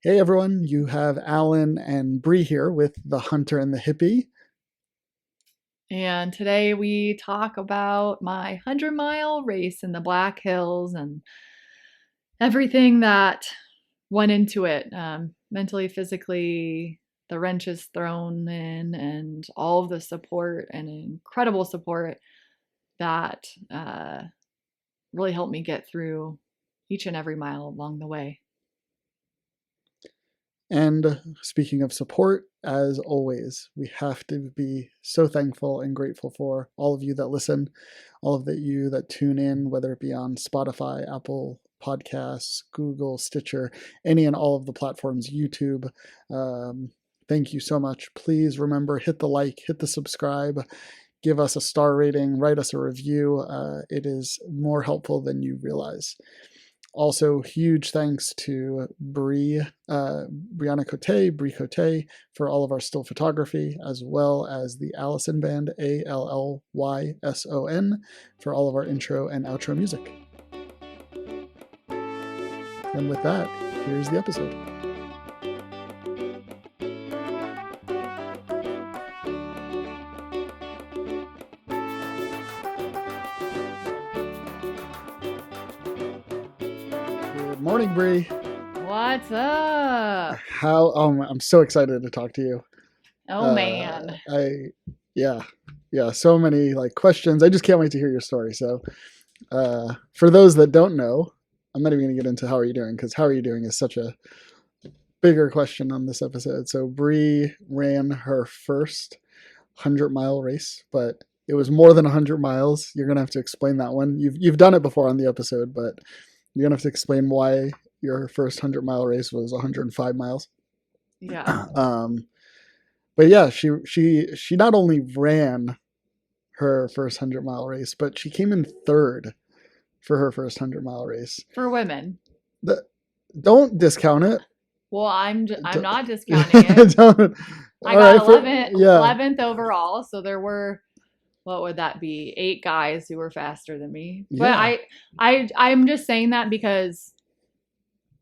Hey everyone, you have Alan and Bree here with The Hunter and the Hippie. And today we talk about my 100-mile race in the Black Hills and everything that went into it, mentally, physically, the wrenches thrown in, and all of the support and incredible support that really helped me get through each and every mile along the way. And speaking of support, as always, we have to be so thankful and grateful for all of you that listen, all of you that tune in, whether it be on Spotify, Apple Podcasts, Google, Stitcher, any and all of the platforms, YouTube. Thank you so much. Please remember, hit the like, hit the subscribe, give us a star rating, write us a review. It is more helpful than you realize. Also, huge thanks to Brianna Cote, Brie Cote, for all of our still photography, as well as the Allison Band, AllYson, for all of our intro and outro music. And with that, here's the episode. Good morning, Bree. What's up? I'm so excited to talk to you. Oh, man. So many questions. I just can't wait to hear your story. So for those that don't know, I'm not even going to get into how are you doing, because how are you doing is such a bigger question on this episode. So Bree ran her first 100-mile race, but it was more than 100 miles. You're going to have to explain that one. You've done it before on the episode, but you're going to have to explain why your first 100-mile race was 105 miles. Yeah. But yeah, she not only ran her first 100-mile race, but she came in third for her first 100-mile race. For women. Don't discount it. Well, I'm not discounting it. I got 11th overall, so there were, what would that be? 8 guys who were faster than me. Yeah. But I'm just saying that because,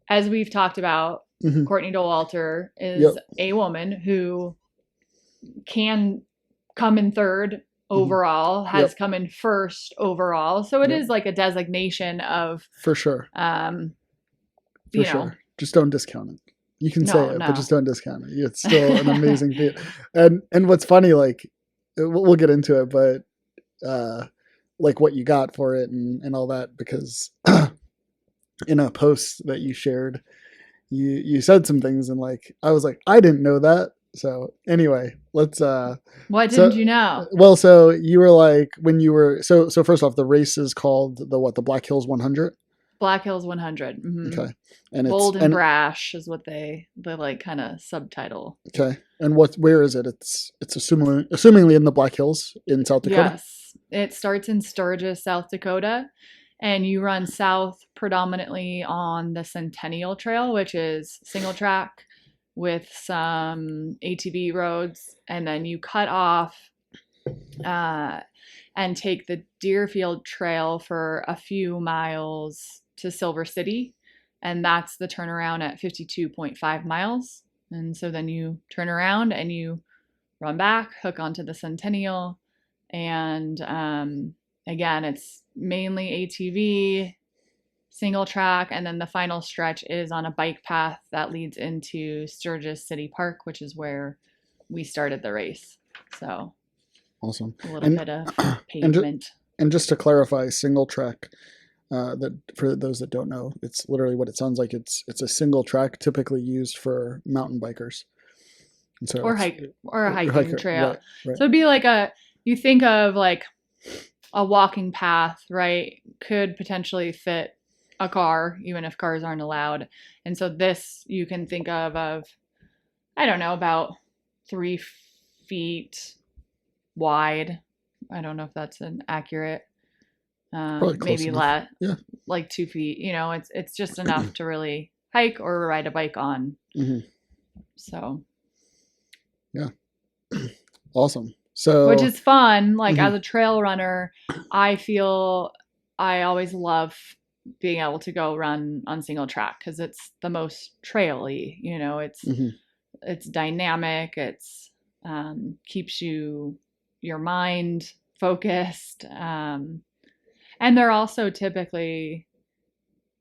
as we've talked about, Mm-hmm. Courtney Dauwalter is a woman who can come in third overall, has come in first overall. So it is like a designation of, for sure. For sure. Just don't discount it. You can say it, but just don't discount it. It's still an amazing feat. And what's funny, we'll get into it, but what you got for it and all that, because in a post that you shared, you said some things, and I was like, I didn't know that. So anyway, let's what didn't you know? Well, so you were when you were so first off, the race is called the Black Hills 100. Black Hills 100. Mm-hmm. Okay. And Bold and brash is what the kind of subtitle. Okay. And where is it? It's assumingly in the Black Hills in South Dakota. Yes. It starts in Sturgis, South Dakota, and you run south predominantly on the Centennial Trail, which is single track with some ATV roads, and then you cut off and take the Deerfield Trail for a few miles to Silver City, and that's the turnaround at 52.5 miles. And so then you turn around and you run back, hook onto the Centennial, and again, it's mainly ATV, single track, and then the final stretch is on a bike path that leads into Sturgis City Park, which is where we started the race. So awesome. A little bit of pavement. And just to clarify, single track, that for those that don't know, it's literally what it sounds like. It's a single track typically used for mountain bikers. And so or a hiking trail. Right. So it'd be you think of a walking path, right? Could potentially fit a car, even if cars aren't allowed. And so this you can think of, I don't know, about 3 feet wide. I don't know if that's an accurate, maybe less, 2 feet. It's just enough to really hike or ride a bike on. Mm-hmm. So. Yeah. Awesome. So, which is fun. As a trail runner, I feel I always love being able to go run on single track because it's the most traily, it's dynamic. It's keeps your mind focused. And they're also typically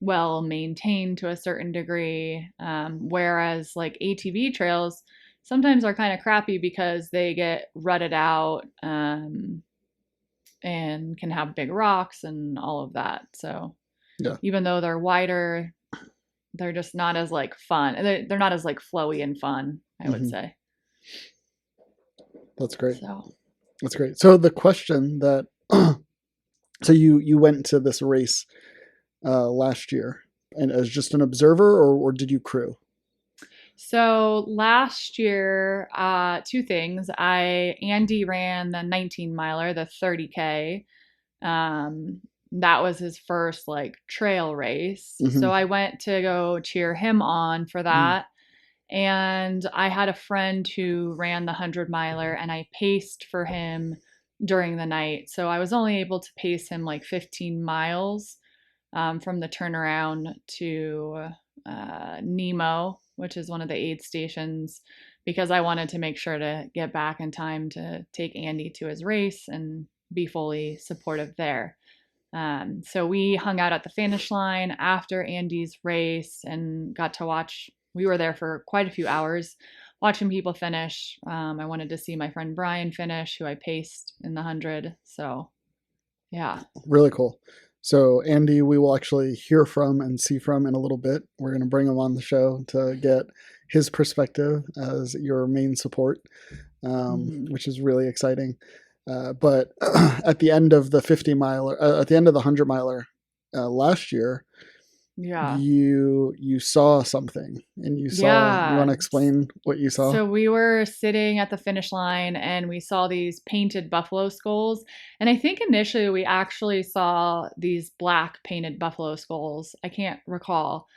well maintained to a certain degree. Whereas like ATV trails sometimes are kind of crappy because they get rutted out and can have big rocks and all of that. So Yeah. even though they're wider, they're just not as like fun. They're not as like flowy and fun, I would say. That's great. So That's great. So the question that, so you went to this race last year and as just an observer or did you crew? So last year, two things. Andy ran the 19 miler, the 30K. That was his first like trail race. So I went to go cheer him on for that. And I had a friend who ran the 100 miler and I paced for him during the night. So I was only able to pace him like 15 miles from the turnaround to Nemo, which is one of the aid stations, because I wanted to make sure to get back in time to take Andy to his race and be fully supportive there. So we hung out at the finish line after Andy's race and got to watch. We were there for quite a few hours watching people finish. I wanted to see my friend Brian finish, who I paced in the 100. So, yeah. Really cool. So Andy, we will actually hear from and see from in a little bit. We're going to bring him on the show to get his perspective as your main support, which is really exciting. But at the end of the 50 miler, at the end of the 100 miler last year, you saw something and you want to explain what you saw? So we were sitting at the finish line and we saw these painted buffalo skulls. And I think initially we actually saw these black painted buffalo skulls. I can't recall.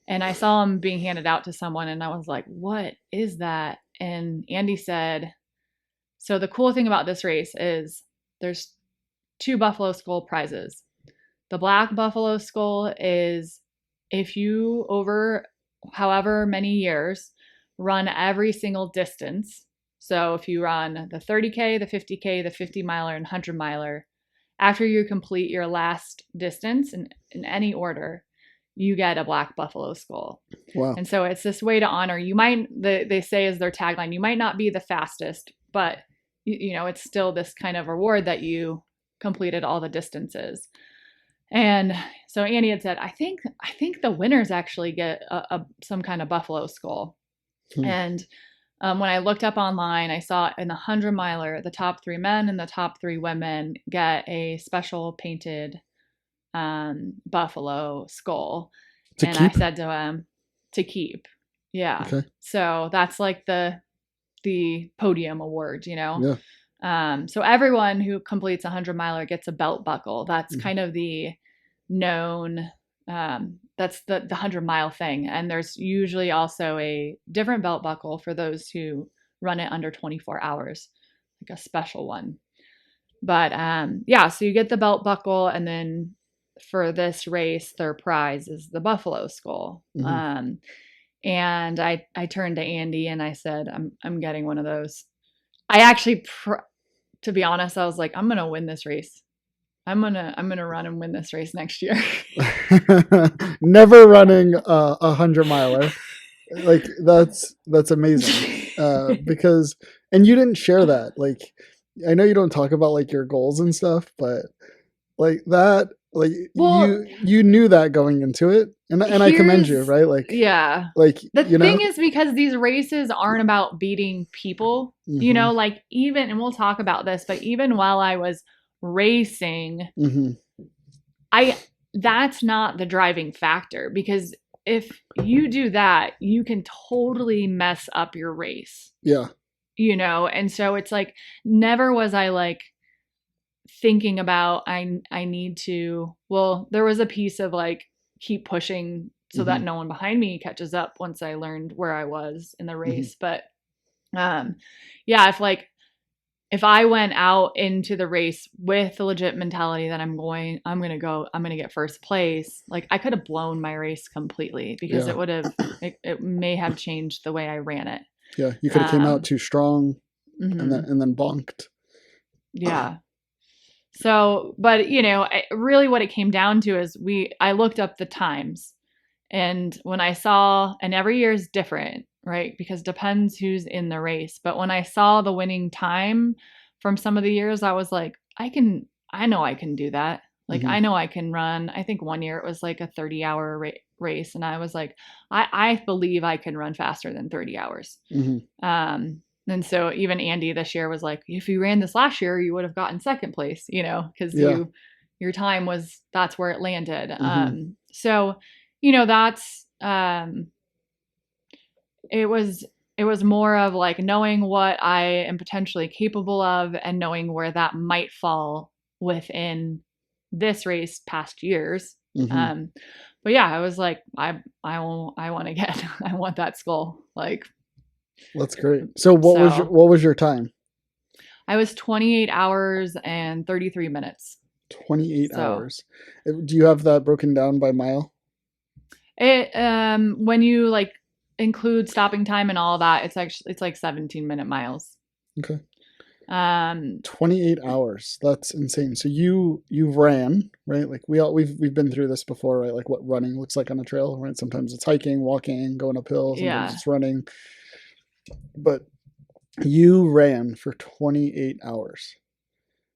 And I saw them being handed out to someone and I was like, what is that? And Andy said, so the cool thing about this race is there's 2 buffalo skull prizes. The black buffalo skull is if you, over however many years, run every single distance. So if you run the 30K, the 50K, the 50 miler, and 100 miler, after you complete your last distance in any order, you get a black buffalo skull. Wow. And so it's this way to honor. You might, they say as their tagline, you might not be the fastest, but it's still this kind of reward that you completed all the distances. And so Andy had said, I think the winners actually get some kind of buffalo skull. And when I looked up online, I saw in the 100 miler, the top 3 men and the top 3 women get a special painted buffalo skull. And I said to him, to keep. Yeah. Okay. So that's like the podium award, Yeah. So everyone who completes a 100 miler gets a belt buckle. That's kind of the known, that's the 100 mile thing. And there's usually also a different belt buckle for those who run it under 24 hours, like a special one. But so you get the belt buckle, and then for this race, their prize is the buffalo skull. And I turned to Andy and I said, I'm getting one of those. I actually, to be honest, I was like, I'm going to win this race. I'm going to run and win this race next year. Never running a 100 miler. Like that's amazing. Because, and you didn't share that. Like, I know you don't talk about like your goals and stuff, but like that, like you knew that going into it, and I commend you, right? Like, yeah, like the thing is, because these races aren't about beating people, like even, and we'll talk about this, but even while I was racing, that's not the driving factor, because if you do that, you can totally mess up your race. Yeah. And so it's like, never was I like thinking about I need to, well, there was a piece of like keep pushing so that no one behind me catches up once I learned where I was in the race. But if like if I went out into the race with the legit mentality that I'm going to get first place, like I could have blown my race completely because Yeah. it may have changed the way I ran it. Yeah. You could have came out too strong Mm-hmm. and then bonked. Yeah. So, but really what it came down to is I looked up the times, and when I saw, and every year is different, right? Because it depends who's in the race. But when I saw the winning time from some of the years, I was like, I know I can do that. Like, Mm-hmm. I know I can run. I think one year it was like a 30-hour race. And I was like, I believe I can run faster than 30 hours. Mm-hmm. And so even Andy this year was like, if you ran this last year, you would have gotten second place, because Yeah. your time that's where it landed. Mm-hmm. So, that's, it was more of like knowing what I am potentially capable of and knowing where that might fall within this race past years. Mm-hmm. But yeah, I was like, I want to get, I want that skull. Like, That's great. So so what was your time? I was 28 hours and 33 minutes. 28 So hours. Do you have that broken down by mile? it, when you like include stopping time and all of that, it's like 17-minute miles. Okay. Um, 28 hours. That's insane. So you ran, right? Like we've been through this before, right? Like what running looks like on a trail, right? Sometimes it's hiking, walking, going uphill, sometimes yeah, it's running. But you ran for 28 hours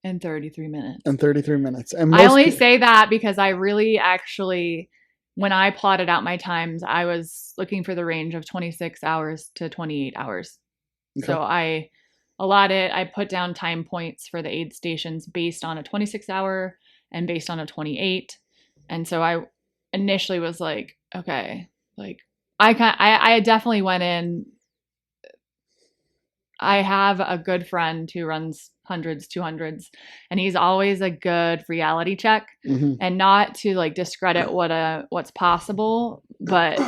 in 33 minutes. and 33 minutes. And I only say that because I really actually, when I plotted out my times, I was looking for the range of 26 hours to 28 hours. Okay. So I put down time points for the aid stations based on a 26-hour and based on a 28. And so I initially was like, okay, like I definitely went in. I have a good friend who runs 100s, 200s, and he's always a good reality check. Mm-hmm. And not to like discredit what's possible, but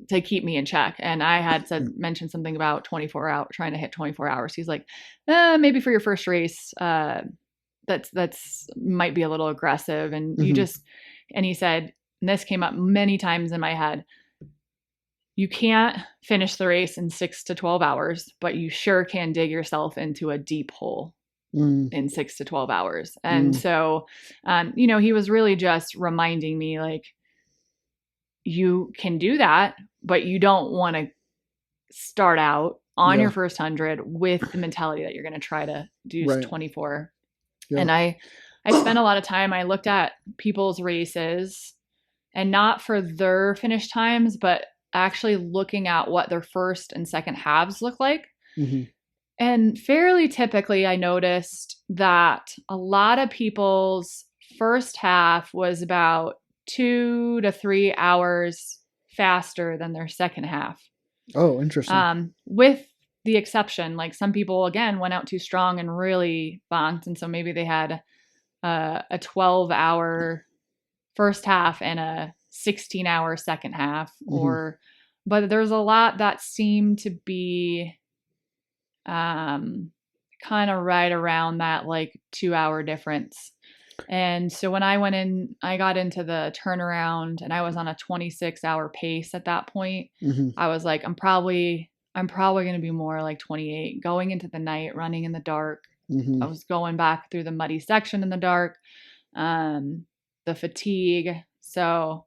to keep me in check. And I had mentioned something about 24 hours, trying to hit 24 hours. He's like, maybe for your first race, that's might be a little aggressive. And Mm-hmm. and he said, and this came up many times in my head, you can't finish the race in 6 to 12 hours, but you sure can dig yourself into a deep hole in 6 to 12 hours. And so, he was really just reminding me like, you can do that, but you don't want to start out on your first 100 with the mentality that you're going to try to do 24. Yeah. And I spent a lot of time, I looked at people's races, and not for their finish times, but actually looking at what their first and second halves look like. Mm-hmm. And fairly typically, I noticed that a lot of people's first half was about 2 to 3 hours faster than their second half. Oh, interesting. With the exception, like some people, again, went out too strong and really bonked. And so maybe they had a 12-hour first half and a 16-hour second half. Mm-hmm. But there's a lot that seemed to be kind of right around that like 2-hour difference. And so when I went in, I got into the turnaround and I was on a 26-hour pace at that point. Mm-hmm. I was like, I'm probably going to be more like 28 going into the night, running in the dark. Mm-hmm. I was going back through the muddy section in the dark, the fatigue. So,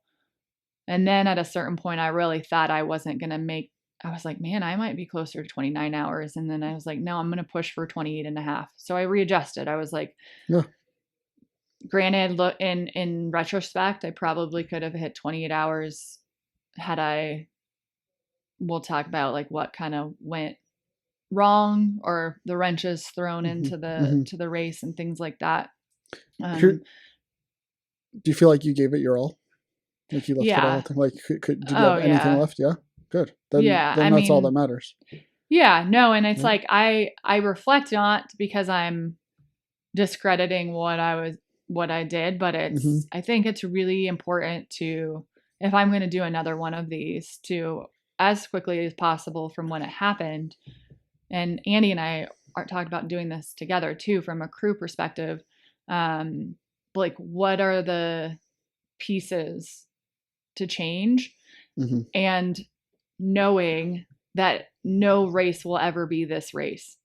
and then at a certain point, I really thought I wasn't going to make, I was like, man, I might be closer to 29 hours. And then I was like, no, I'm going to push for 28 and a half. So I readjusted. I was like, yeah. Granted, in retrospect, I probably could have hit 28 hours had we'll talk about like what kind of went wrong or the wrenches thrown into to the race and things like that. Do you feel like you gave it your all? Like you left it all? Like, did you have anything left? Yeah. Good. Then that's all that matters. Yeah, no. And it's like, I reflect not because I'm discrediting what I did, but it's, I think it's really important to, if I'm going to do another one of these, to as quickly as possible from when it happened. And Andy and I talked about doing this together too, from a crew perspective. Like, what are the pieces to change, and knowing that no race will ever be this race.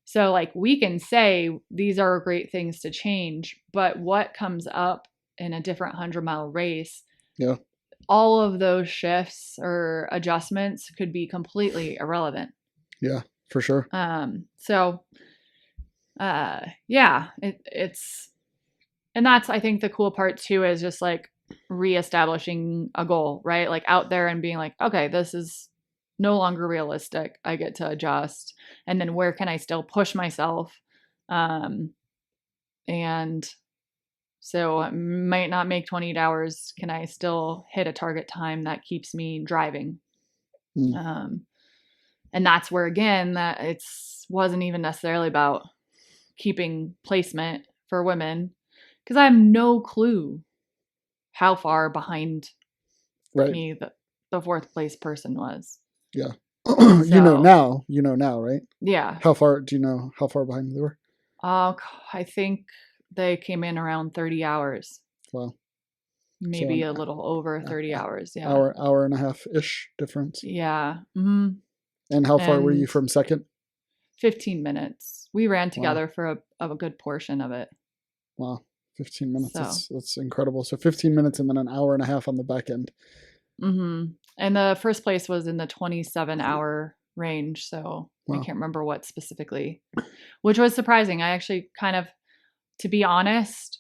So like, we can say these are great things to change, but what comes up in a different 100-mile race, all of those shifts or adjustments could be completely irrelevant. Yeah, for sure. So yeah, it's, and that's, I think the cool part too, is just like reestablishing a goal, right? Like out there and being like, okay, this is no longer realistic. I get to adjust. And then where can I still push myself? And so I might not make 28 hours. Can I still hit a target time that keeps me driving? And that's where, again, that wasn't even necessarily about keeping placement for women, because I have no clue how far behind me the fourth place person was. Yeah. So, you know now, right? Yeah. Do you know how far behind they were? I think they came in around 30 hours. Wow. Maybe a little over 30 hours. Yeah. Hour and a half-ish difference. Yeah. Mm-hmm. And how far were you from second? 15 minutes. We ran together for a good portion of it. Wow. 15 minutes. That's incredible. So 15 minutes and then an hour and a half on the back end. And the first place was in the 27-hour range. So I can't remember what specifically, which was surprising. I actually kind of, to be honest,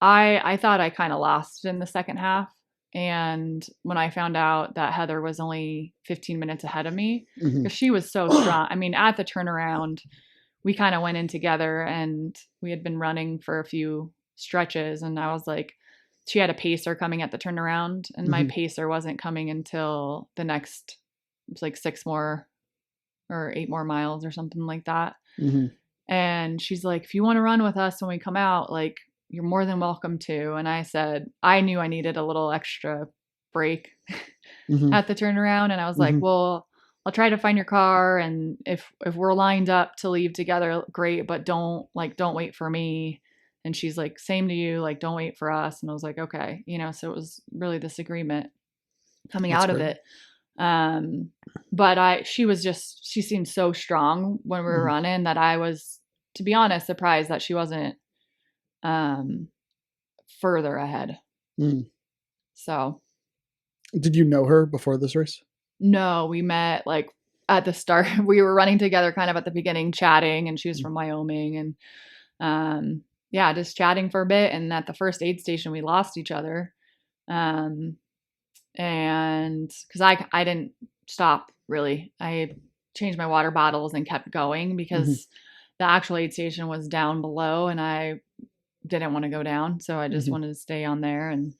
I thought I kind of lost in the second half. And when I found out that Heather was only 15 minutes ahead of me, because she was so strong. I mean, at the turnaround, we kind of went in together, and we had been running for a few stretches. And I was like, she had a pacer coming at the turnaround, and my pacer wasn't coming until the next, it was like 6 more or 8 more miles or something like that. And she's like, if you want to run with us when we come out, like, you're more than welcome to. And I said, I knew I needed a little extra break at the turnaround. And I was like, well, I'll try to find your car. And if we're lined up to leave together, great, but don't wait for me. And she's like, same to you, like, don't wait for us. And I was like, okay, so it was really this agreement coming out of it. But she seemed so strong when we were running that I was, to be honest, surprised that she wasn't further ahead. So did you know her before this race? No, we met like at the start. We were running together kind of at the beginning, chatting, and she was from Wyoming, and just chatting for a bit. And at the first aid station, we lost each other. And because I didn't stop really. I changed my water bottles and kept going because the actual aid station was down below, and I didn't want to go down. So I just wanted to stay on there, and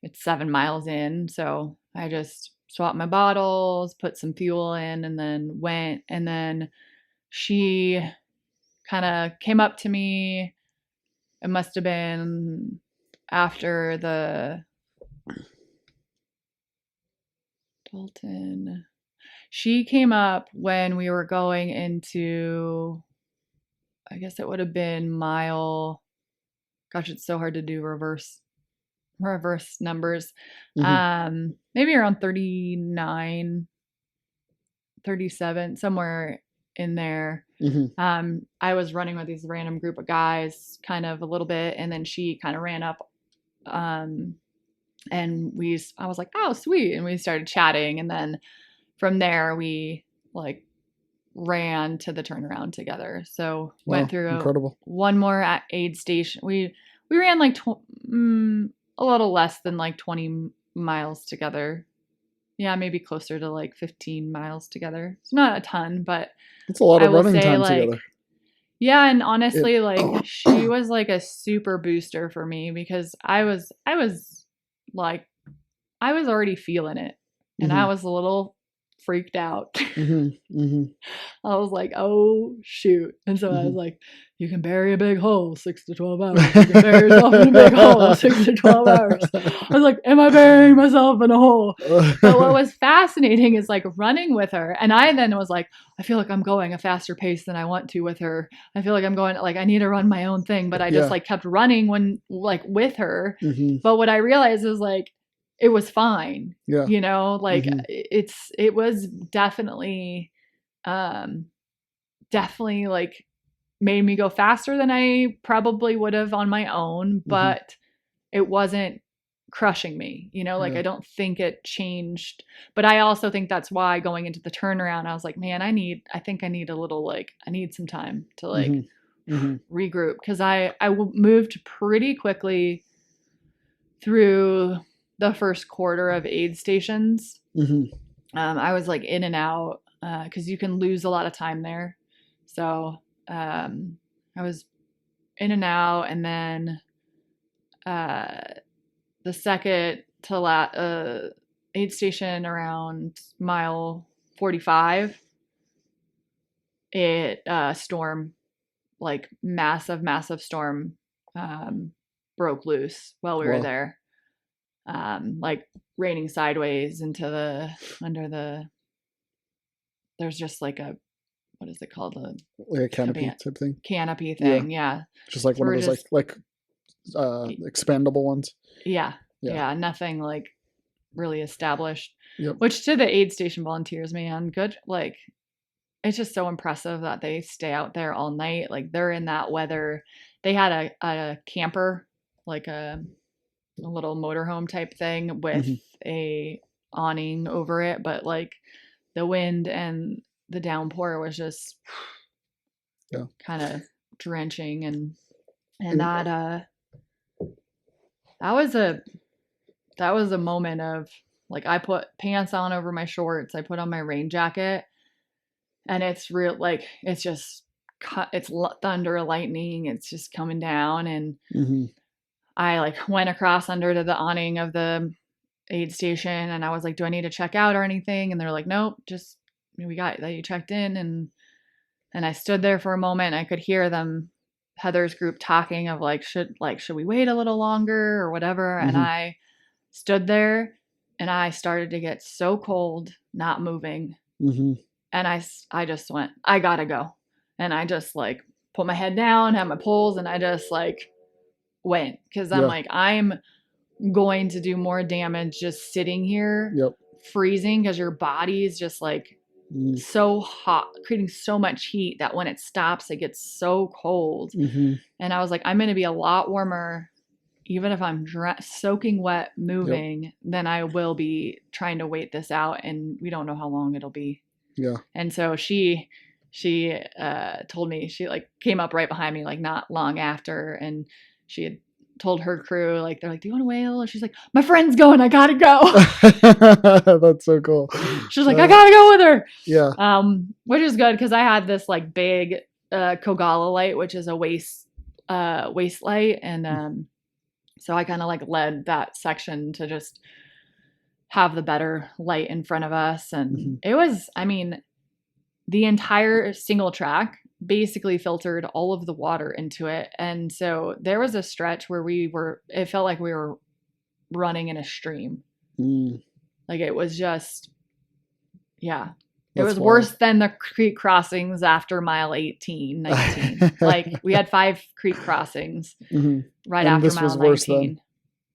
it's 7 miles in. So I just swapped my bottles, put some fuel in, and then went. And then she kind of came up to me. It must have been after the Dalton. She came up when we were going into, I guess it would have been mile, gosh, it's so hard to do reverse numbers. Maybe around 39, 37, somewhere in there. I was running with these random group of guys kind of a little bit, and then she kind of ran up, and I was like, oh, sweet. And we started chatting. And then from there, we like ran to the turnaround together. So went through one more aid station. We ran like a little less than like 20 miles together. Yeah, maybe closer to like 15 miles together. It's not a ton, but it's a lot of running time together. Yeah, and honestly, like she was like a super booster for me because I was like, I was already feeling it, and I was a little freaked out. Mm-hmm. I was like, oh, shoot. And so I was Mm-hmm. like, you can bury a big hole 6 to 12 hours. You can bury yourself in a big hole 6 to 12 hours. I was like, am I burying myself in a hole? But what was fascinating is like running with her. And I then was like, I feel like I'm going a faster pace than I want to with her. I feel like I'm going, like, I need to run my own thing. But I just like kept running when, like, with her. Mm-hmm. But what I realized is like, it was fine. Yeah. You know, like Mm-hmm. it was definitely like made me go faster than I probably would have on my own, but it wasn't crushing me, you know, like I don't think it changed. But I also think that's why going into the turnaround, I was like, man, I think I need a little, like, I need some time to like regroup, because I moved pretty quickly through the first quarter of aid stations. I was like in and out because you can lose a lot of time there. So I was in and out, and then the second to aid station around mile 45, it storm, like massive storm, broke loose while we were there. Like raining sideways there's just like a, what is it called? Like a canopy type thing. Canopy thing, yeah. Just like so one of those like expandable ones. Yeah. Nothing like really established. Yep. Which to the aid station volunteers, man, good. Like, it's just so impressive that they stay out there all night. Like, they're in that weather. They had a camper, like a little motorhome type thing with a awning over it, but like the wind and the downpour was just kind of drenching, and that was a moment of like, I put pants on over my shorts, I put on my rain jacket, and it's real, like, it's just it's thunder, lightning, it's just coming down, and I like went across under to the awning of the aid station, and I was like, do I need to check out or anything? And they're like, nope, just, we got that, you checked in. And I stood there for a moment. I could hear them, Heather's group, talking of like, should we wait a little longer or whatever? And I stood there, and I started to get so cold, not moving. And I just went, I gotta go. And I just like put my head down, had my poles, and I just like went, because I'm like, I'm going to do more damage just sitting here freezing, because your body is just like so hot, creating so much heat that when it stops, it gets so cold. And I was like, I'm going to be a lot warmer, even if I'm soaking wet moving, than I will be trying to wait this out, and we don't know how long it'll be. And so she told me, she like came up right behind me like not long after, and she had told her crew, like, they're like, do you want to whale? And she's like, my friend's going, I gotta go. That's so cool. She's like, I gotta go with her. Which is good, because I had this like big Kogala light, which is a waist light, and so I kind of like led that section to just have the better light in front of us. And it was, I mean, the entire single track basically filtered all of the water into it. And so there was a stretch where it felt like we were running in a stream. Like, it was just, it was worse than the creek crossings after mile 18, 19. Like, we had 5 creek crossings right after mile 19.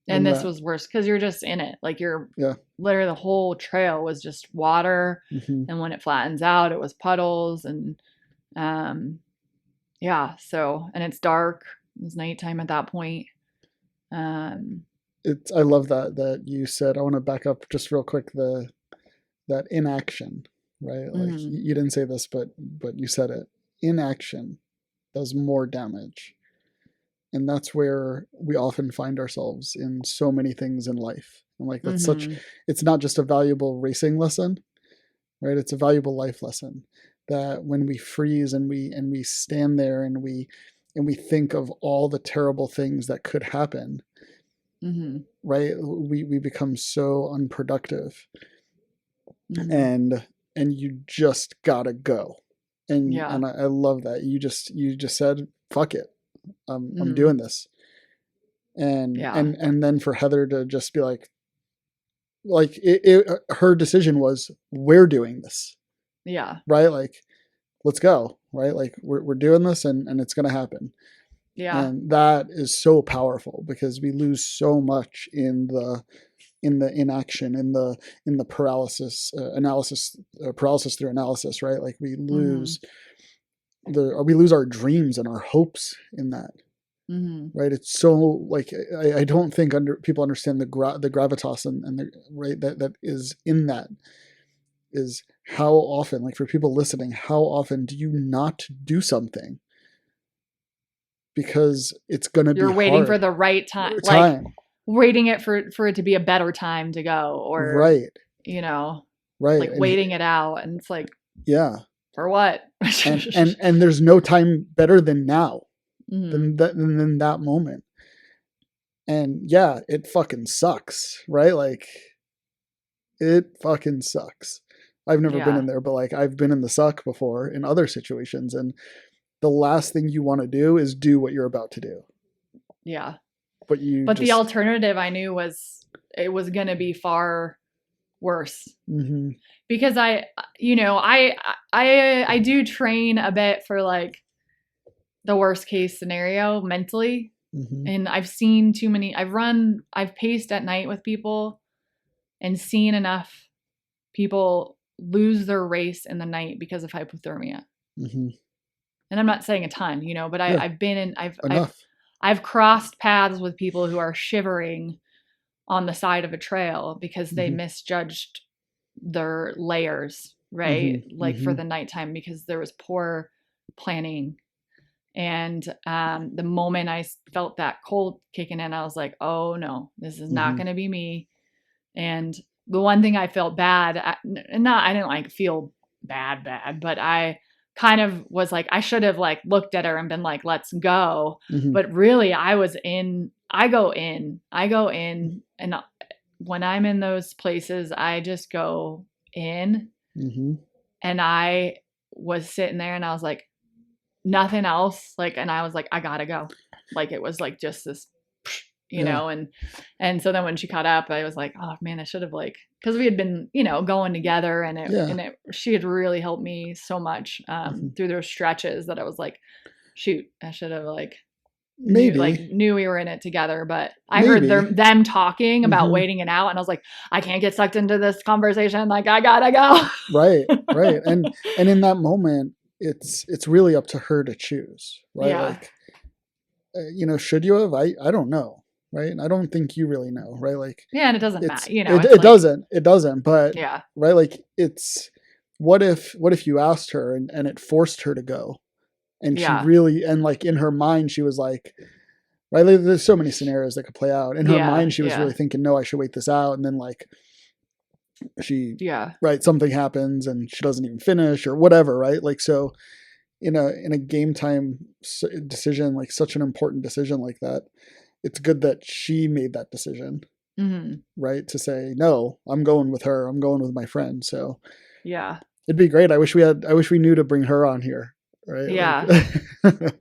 And this was worse, because you're just in it. Like, you're literally, the whole trail was just water. And when it flattens out, it was puddles. And so, and it's dark. It was nighttime at that point. I love that you said, I want to back up just real quick, that inaction, right? Like, you didn't say this, but you said it. Inaction does more damage. And that's where we often find ourselves in so many things in life. And like, that's it's not just a valuable racing lesson, right? It's a valuable life lesson, that when we freeze and we stand there and we think of all the terrible things that could happen, right? We become so unproductive. And and you just gotta go. And Yeah. I love that. You just said, fuck it. I'm Mm. doing this. And Yeah. then for Heather to just be like her decision was, we're doing this. Yeah. Right? Like, let's go. Right? Like we're doing this, and it's gonna happen. Yeah. And that is so powerful, because we lose so much in the inaction, in the paralysis paralysis through analysis, right? Like we lose our dreams and our hopes in that. Right? It's so, like, I don't think people understand the gravitas and the right that is in that. Is how often, like, for people listening, how often do you not do something because it's gonna be You're waiting for hard? the right time, like Time. waiting it for it to be a better time to go, or Right. Right. like waiting it out, and it's like, yeah. for what? And there's no time better than now, Mm-hmm. than that moment. And yeah, it fucking sucks, right? Like, it fucking sucks. I've never been Yeah. in there, but like, I've been in the suck before in other situations, and the last thing you want to do is do what you're about to do. Yeah. But the alternative I knew was, it was going to be far worse. Because I do train a bit for like the worst case scenario mentally. And I've seen I've paced at night with people and seen enough people lose their race in the night because of hypothermia. And I'm not saying a ton, but I've crossed paths with people who are shivering on the side of a trail because they misjudged their layers, right? Like for the nighttime, because there was poor planning. And the moment I felt that cold kicking in, I was like, oh no, this is not going to be me. And the one thing I felt bad at, I didn't like feel bad, but I kind of was like, I should have like looked at her and been like, let's go. But really I go in, and when I'm in those places, I just go in. And I was sitting there and I was like, nothing else. Like, and I was like, I gotta go. Like, it was like just this, and so then when she caught up, I was like, oh man, I should have, like, cause we had been, going together, and she had really helped me so much, through those stretches, that I was like, shoot, I should have like, knew we were in it together. But I heard them talking about waiting it out, and I was like, I can't get sucked into this conversation. Like, I gotta go. Right. And in that moment, it's really up to her to choose, right? Yeah. Like, should you have? I don't know, right? And I don't think you really know, right? Like, yeah, and it doesn't matter, it doesn't, but yeah, right? Like, it's, what if you asked her and it forced her to go, and she really, and like in her mind she was like, right? Like, there's so many scenarios that could play out. In her mind she was really thinking, no, I should wait this out, and then like right, something happens and she doesn't even finish or whatever, right? Like, so in a game time decision, like such an important decision like that, it's good that she made that decision, right? To say, no, I'm going with her. I'm going with my friend. So yeah, it'd be great. I wish we knew to bring her on here. Right. Yeah. Like,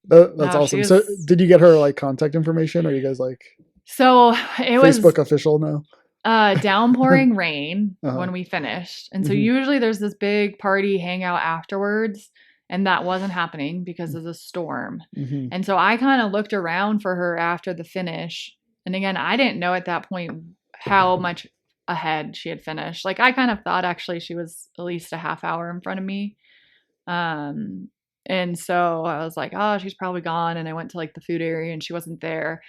that's awesome. So did you get her like contact information, or are you guys like, so it was Facebook official now? Downpouring rain when we finished. And so usually there's this big party hangout afterwards, and that wasn't happening because of the storm. And so I kind of looked around for her after the finish. And again, I didn't know at that point how much ahead she had finished. Like, I kind of thought actually she was at least a half hour in front of me. And so I was like, oh, she's probably gone. And I went to like the food area and she wasn't there.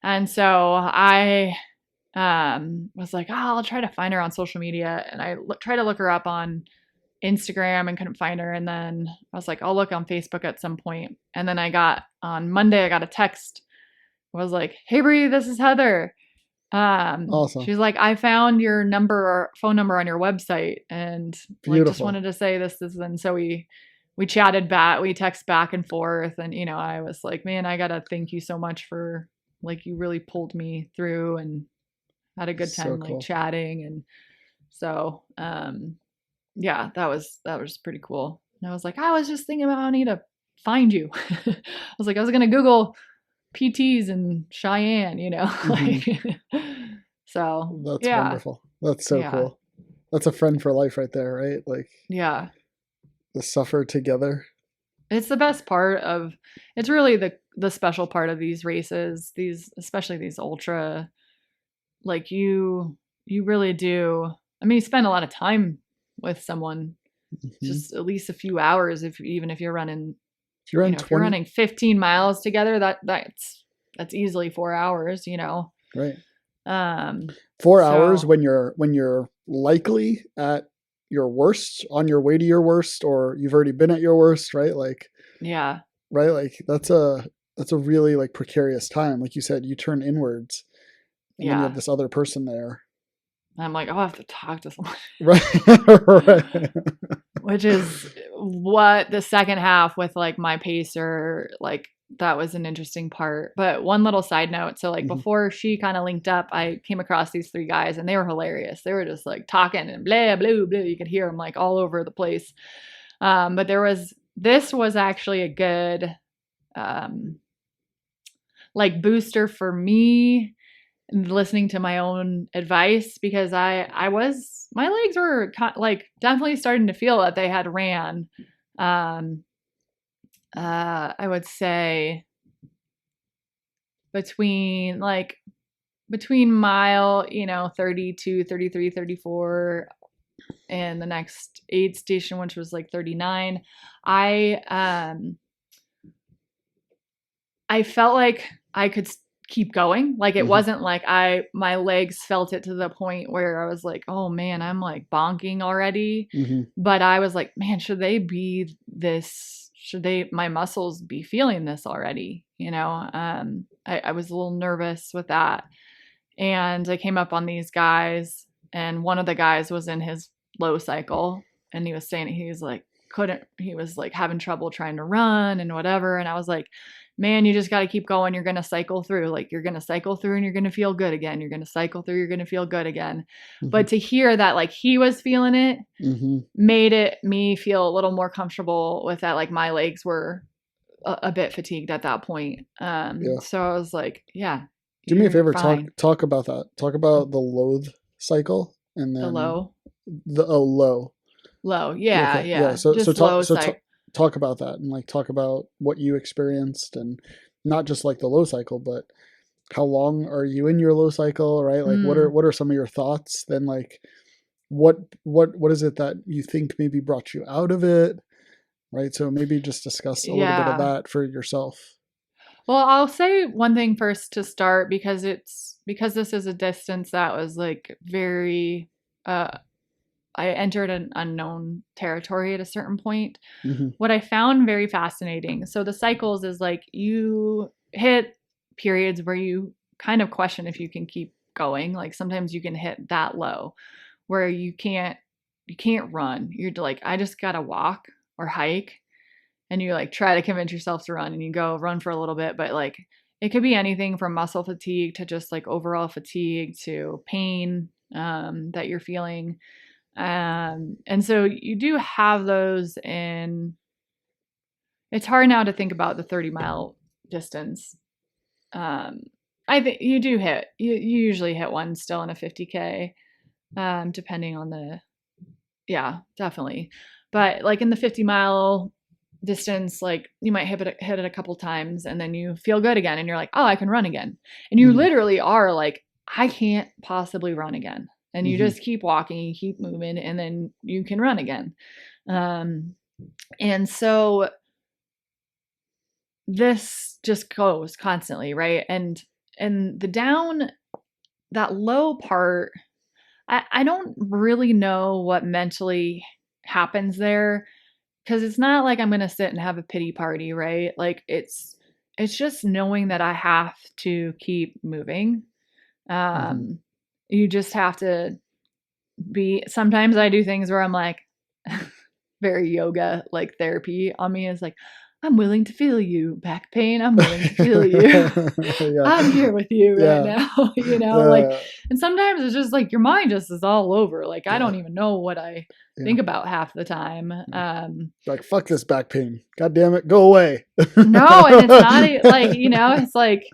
And so I was like, oh, I'll try to find her on social media. And I tried to look her up on Instagram and couldn't find her. And then I was like, I'll look on Facebook at some point. And then on Monday, I got a text. I was like, hey, Bree, this is Heather. Awesome. She's like, I found your phone number on your website, and like, just wanted to say this. And so we chatted back, we text back and forth. And, I was like, man, I got to thank you so much for, like, you really pulled me through and had a good time, like, chatting. And so, yeah, that was pretty cool. And I was like, I was just thinking about how I need to find you. I was like, I was gonna Google PTs in Cheyenne, Hmm. like so That's yeah, wonderful. That's so yeah, cool. That's a friend for life right there, right? Like yeah. the suffer together. It's the best part of it's really the special part of these races, these especially these ultra, like you really do. I mean, you spend a lot of time with someone, Hmm. just at least a few hours if even if you're running, If you're on if you're 20, running 15 miles together, that's easily 4 hours. right? Um 4 hours so when you're likely at your worst, on your way to your worst, or you've already been at your worst, right? Like, yeah, right? Like that's a really like precarious time. Like you said, you turn inwards and then you have yeah. this other person there. I'm like, oh, I have to talk to someone. Right. Right. Which is what the second half with like my pacer, like that was an interesting part. But one little side note, so like Hmm. before she kind of linked up, I came across these three guys and they were hilarious. They were just like talking and blah blah blah. You could hear them like all over the place. But this was actually a good um, like booster for me listening to my own advice, because I was my legs were like definitely starting to feel that they had ran. Um, I would say between like between mile 32, 33, 34, and the next aid station, which was like 39. I felt like I could keep going. Like it Hmm. wasn't like my legs felt it to the point where I was like, "Oh man, I'm like bonking already." Hmm. But I was like, "Man, should they my muscles be feeling this already?" I was a little nervous with that. And I came up on these guys, and one of the guys was in his low cycle, and he was saying he was like having trouble trying to run and whatever. And I was like, man, you just got to keep going. You're going to cycle through. Like you're going to cycle through and you're going to feel good again. You're going to cycle through. You're going to feel good again. Hmm. But to hear that, like he was feeling it, Hmm. made it me feel a little more comfortable with that. Like my legs were a bit fatigued at that point. Yeah. So I was like, yeah, Do me a you're favor. Talk fine. talk about that. Talk about the loathe cycle, and The then low, the low. low. Yeah. Yeah. Okay. Yeah. Yeah. So Just talk low so psych. talk about that, and like talk about what you experienced, and not just like the low cycle, but how long are you in your low cycle, right? Like Mm, what are some of your thoughts? Then like what is it that you think maybe brought you out of it, right? So maybe just discuss a little bit of yeah. that for yourself. Well, I'll say one thing first to start, because this is a distance that was like very uh I entered an unknown territory at a certain point. Hmm. What I found very fascinating. So the cycles is like you hit periods where you kind of question if you can keep going. Like sometimes you can hit that low where you can't run. You're like, I just gotta walk or hike, and you like try to convince yourself to run, and you go run for a little bit, but like it could be anything from muscle fatigue to just like overall fatigue to pain that you're feeling. And so you do have those in. It's hard now to think about the 30-mile distance. um I think you usually hit one still in a 50K, depending on the. Yeah, definitely. But like in the 50-mile distance, like you might hit it a couple times and then you feel good again and you're like, oh, I can run again. And you Hmm. literally are like, I can't possibly run again. And you Hmm. just keep walking, you keep moving, and then you can run again. Um, and so this just goes constantly, right? And the down, that low part, I don't really know what mentally happens there, because it's not like I'm going to sit and have a pity party, right? Like it's just knowing that I have to keep moving. Hmm. Um you just have to be. Sometimes I do things where I'm like very yoga like therapy on me is like, I'm willing to feel you. Back pain, I'm willing to feel you. Yeah. I'm here with you right now. Like, and sometimes it's just like your mind just is all over. Like, I don't even know what I think about half the time. Like, fuck this back pain. God damn it. Go away. No, and it's not like, it's like,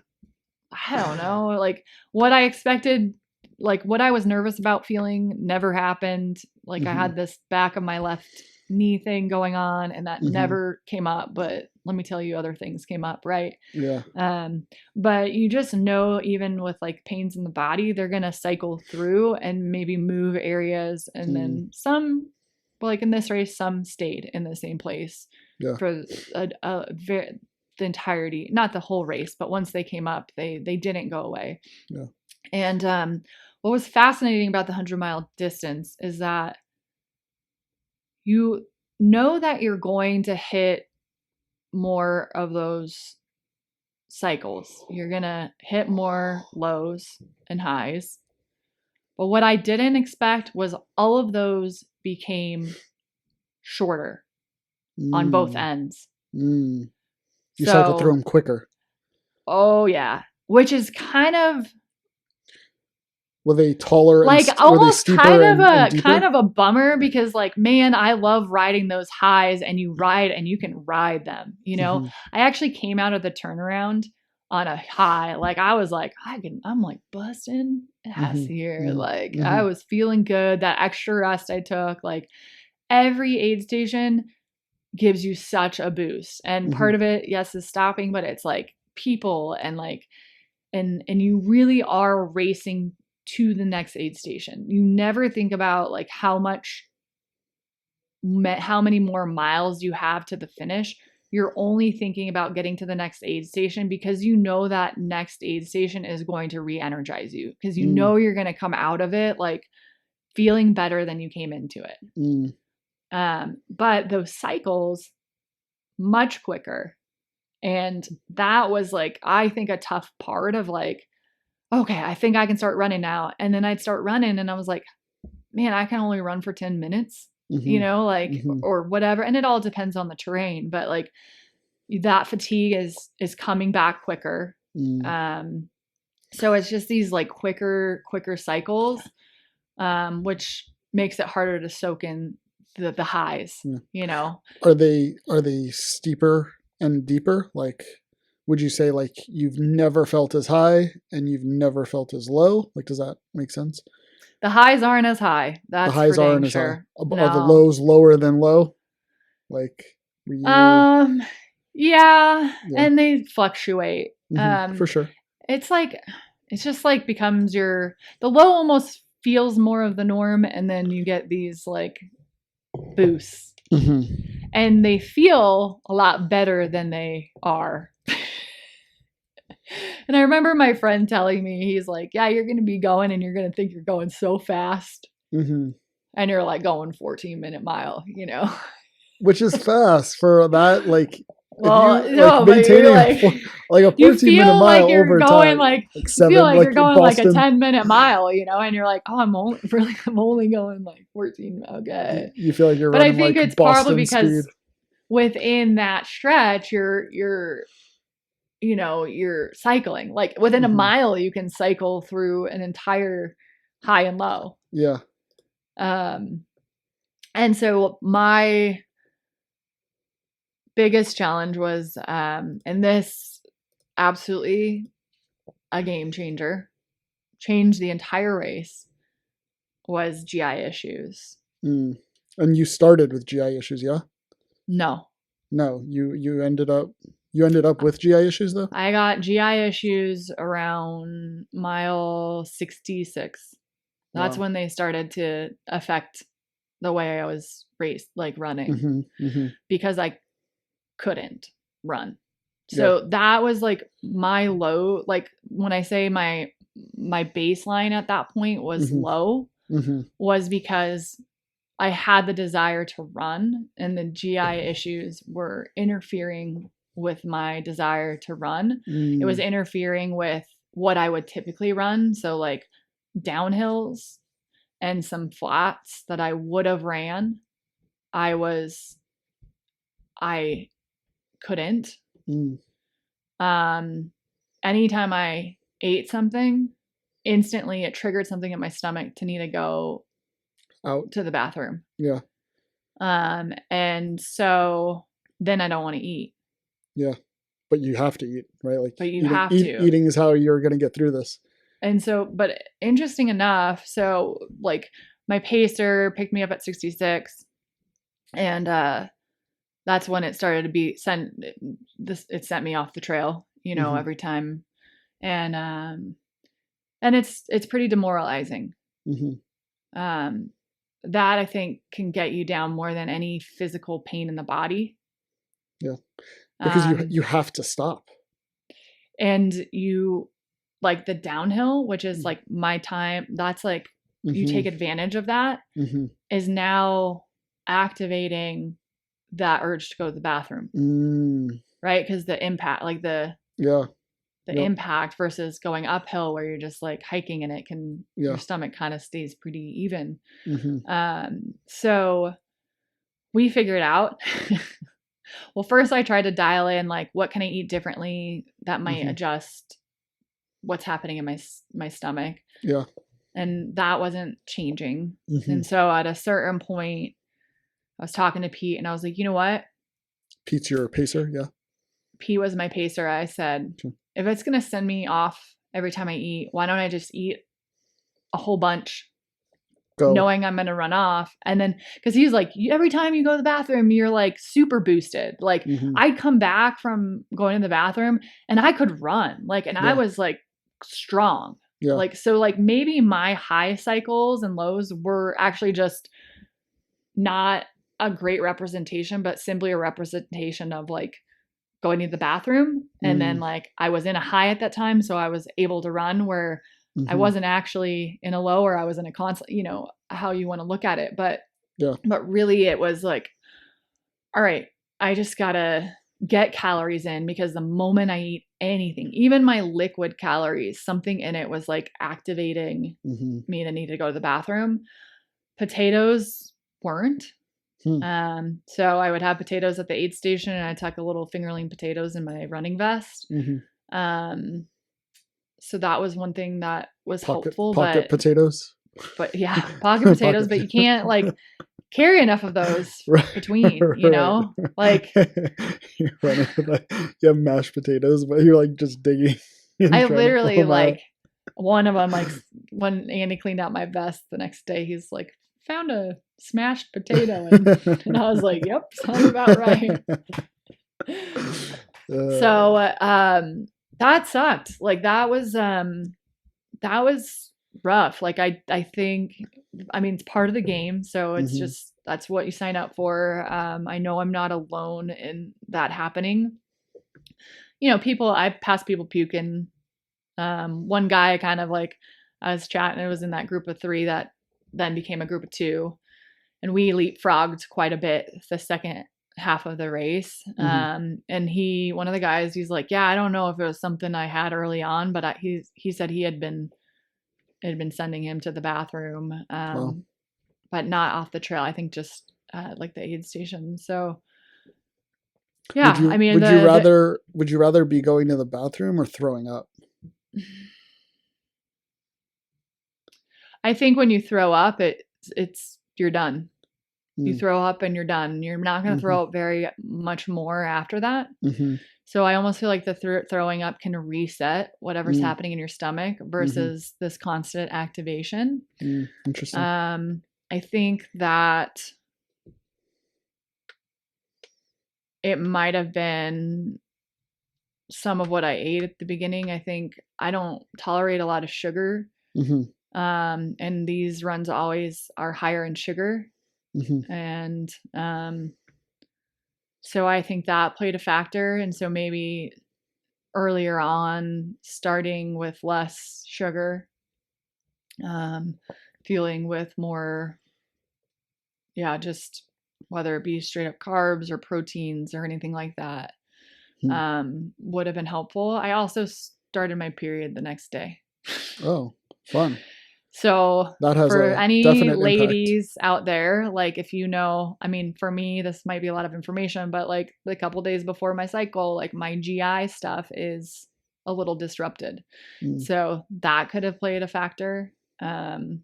I don't know, like what I expected, like what I was nervous about feeling never happened. Like I had this back of my left knee thing going on and that never came up, but let me tell you, other things came up, right? Yeah. But you just know, even with like pains in the body, they're going to cycle through and maybe move areas. And then some, like in this race, some stayed in the same place for the entirety, not the whole race, but once they came up, they didn't go away. Yeah. And what was fascinating about the 100-mile distance is that you know that you're going to hit more of those cycles. You're going to hit more lows and highs. But what I didn't expect was all of those became shorter on both ends. You cycle through them quicker. Oh, yeah. Which is kind of... Were they taller? Like and almost were they kind of a bummer, because like, man, I love riding those highs, and you can ride them. I actually came out of the turnaround on a high. Like I was like, I'm like busting ass here. Like I was feeling good. That extra rest I took, like every aid station gives you such a boost. And part of it, yes, is stopping, but it's like people and like, and you really are racing to the next aid station. You never think about like how many more miles you have to the finish. You're only thinking about getting to the next aid station, because you know that next aid station is going to re-energize you, because you know you're going to come out of it like feeling better than you came into it. But those cycles, much quicker. And that was like, I think, a tough part of like, okay, I think I can start running now. And then I'd start running and I was like, man, I can only run for 10 minutes, or whatever. And it all depends on the terrain, but like that fatigue is coming back quicker. So it's just these like quicker cycles, which makes it harder to soak in the highs, Are they steeper and deeper? Like, would you say like you've never felt as high and you've never felt as low? Like, does that make sense? The highs aren't as high. That's the highs for aren't dang as sure. high. No. Are the lows lower than low? Like, were you... Yeah, and they fluctuate. For sure. It's just like becomes the low almost feels more of the norm, and then you get these like boosts. And they feel a lot better than they are. And I remember my friend telling me, he's like, yeah, you're going to be going and you're going to think you're going so fast. And you're like going 14-minute mile, Which is fast for that. Like, well, if you, like, maintaining like a 14-minute mile like you're over going time, like you feel like you're going Boston. like a 10-minute mile, and you're like, oh, I'm only going like 14. Okay. You feel like you're but running I think like it's Boston probably because speed. Within that stretch, you're cycling. Like within a mile, you can cycle through an entire high and low. Yeah. And so my biggest challenge was, and this absolutely a game changer, changed the entire race, was GI issues. And you started with GI issues, yeah? No, you ended up with GI issues though? I got GI issues around mile 66. That's when they started to affect the way I was running, because I couldn't run. So that was like my low. Like when I say my baseline at that point was low, was because I had the desire to run, and the GI issues were interfering with my desire to run. It was interfering with what I would typically run. So like downhills and some flats that I would have ran. I couldn't. Mm. Anytime I ate something, instantly it triggered something in my stomach to need to go Out. to the bathroom. Yeah. And so then I don't want to eat. Yeah. But you have to eat, right? Like But you have to. Eating is how you're going to get through this. And so, but interesting enough, so like my pacer picked me up at 66, and that's when it started to be it sent me off the trail, Mm-hmm. every time. And it's pretty demoralizing. Mm-hmm. That I think can get you down more than any physical pain in the body. Yeah. Because you have to stop. And you, like the downhill, which is like my time, that's like, you take advantage of that, is now activating that urge to go to the bathroom. Right? Because the impact, like the impact versus going uphill where you're just like hiking and your stomach kind of stays pretty even. So we figured out. Well, first I tried to dial in, like, what can I eat differently that might adjust what's happening in my stomach. Yeah. And that wasn't changing. And so at a certain point, I was talking to Pete and I was like, you know what? Pete's your pacer, yeah. Pete was my pacer. I said, if it's going to send me off every time I eat, why don't I just eat a whole bunch, knowing I'm going to run off? And then, because he's like, every time you go to the bathroom, you're like super boosted. Like I'd come back from going to the bathroom and I could run, like, and I was like strong. Yeah. Like, so like maybe my high cycles and lows were actually just not a great representation, but simply a representation of like going to the bathroom. And then like I was in a high at that time, so I was able to run, where I wasn't actually in a low, or I was in a constant, how you want to look at it. But really it was like, all right, I just gotta get calories in, because the moment I eat anything, even my liquid calories, something in it was like activating me to need to go to the bathroom. Potatoes weren't. So I would have potatoes at the aid station, and I'd tuck a little fingerling potatoes in my running vest. So that was one thing that was helpful. Pocket potatoes. But yeah, pocket potatoes, but you can't like carry enough of those between, like you're running with like, you have mashed potatoes, but you're like just digging. I literally like one of them, like when Andy cleaned out my vest the next day, he's like, found a smashed potato, and I was like, yep, sounds about right. So that sucked. Like that was rough. Like I think, I mean, it's part of the game, so it's just, that's what you sign up for. I know I'm not alone in that happening. I've passed people puking. One guy kind of like, I was chatting, it was in that group of 3 that then became a group of 2, and we leapfrogged quite a bit the second half of the race. And one of the guys, he's like, yeah, I don't know if it was something I had early on, but he said it had been sending him to the bathroom, but not off the trail. I think just like the aid station. So yeah, I mean, would you rather be going to the bathroom or throwing up? I think when you throw up, you're done. You throw up and you're done. You're not going to throw up very much more after that. So I almost feel like the throwing up can reset whatever's happening in your stomach versus this constant activation. Interesting. I think that it might have been some of what I ate at the beginning. I think I don't tolerate a lot of sugar. And these runs always are higher in sugar. And so I think that played a factor. And so maybe earlier on, starting with less sugar, feeling with more, just whether it be straight up carbs or proteins or anything like that, would have been helpful. I also started my period the next day. Oh, fun. So That has for a any definite impact. ladies out there, like if you know, I mean, for me, this might be a lot of information, but like the couple days before my cycle, like my GI stuff is a little disrupted. Mm. So that could have played a factor. And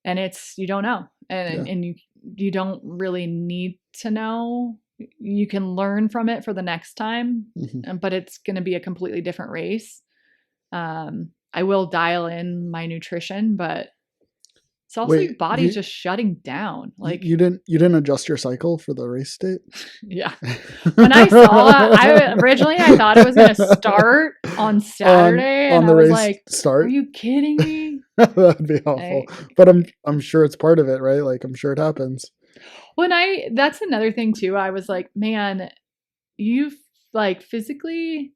it's, you don't know. Yeah. And you don't really need to know. You can learn from it for the next time, but it's going to be a completely different race. I will dial in my nutrition, but it's also your Wait, body's just shutting down. Like you didn't adjust your cycle for the race date? yeah. When I saw it, I thought it was going to start on Saturday, on and the I was race like, start. "Are you kidding me?" That'd be awful. But I'm sure it's part of it, right? Like I'm sure it happens. That's another thing too. I was like, man, you like physically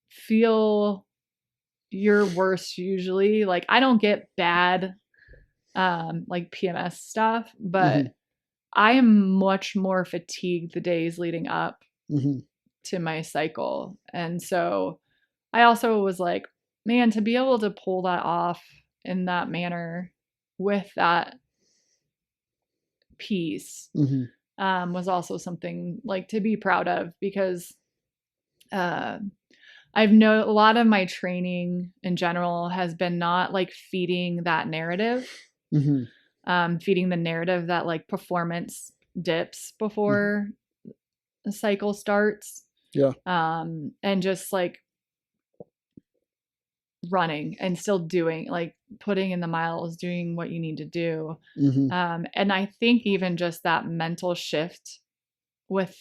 feel your worst usually. Like I don't get bad like PMS stuff, but I am much more fatigued the days leading up to my cycle. And so I also was like, man, to be able to pull that off in that manner with that piece was also something like to be proud of, because I've known a lot of my training in general has been not like feeding that narrative, feeding the narrative that like performance dips before the cycle starts. Yeah. And just like running and still doing, like putting in the miles, doing what you need to do. And I think even just that mental shift with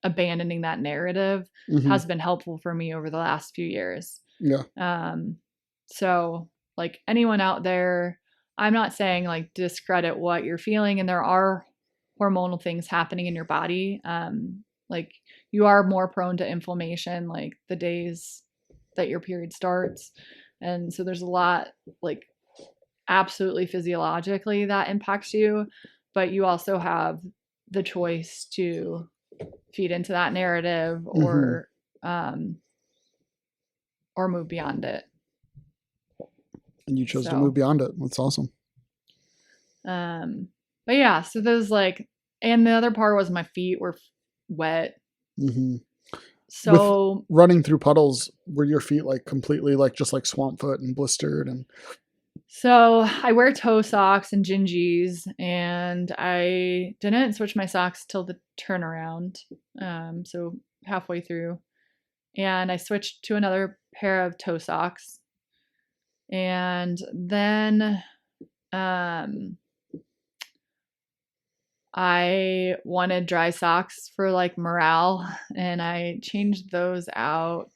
abandoning that narrative has been helpful for me over the last few years. Yeah. So like anyone out there, I'm not saying like discredit what you're feeling, and there are hormonal things happening in your body. Like you are more prone to inflammation like the days that your period starts. And so there's a lot like absolutely physiologically that impacts you, but you also have the choice to feed into that narrative or move beyond it. And you chose to move beyond it. That's awesome. But yeah, so those like, and the other part was my feet were wet. So with running through puddles, were your feet like completely like just like swamp foot and blistered? And so I wear toe socks and gingies, and I didn't switch my socks till the turnaround. So halfway through, and I switched to another pair of toe socks, and then I wanted dry socks for like morale, and I changed those out.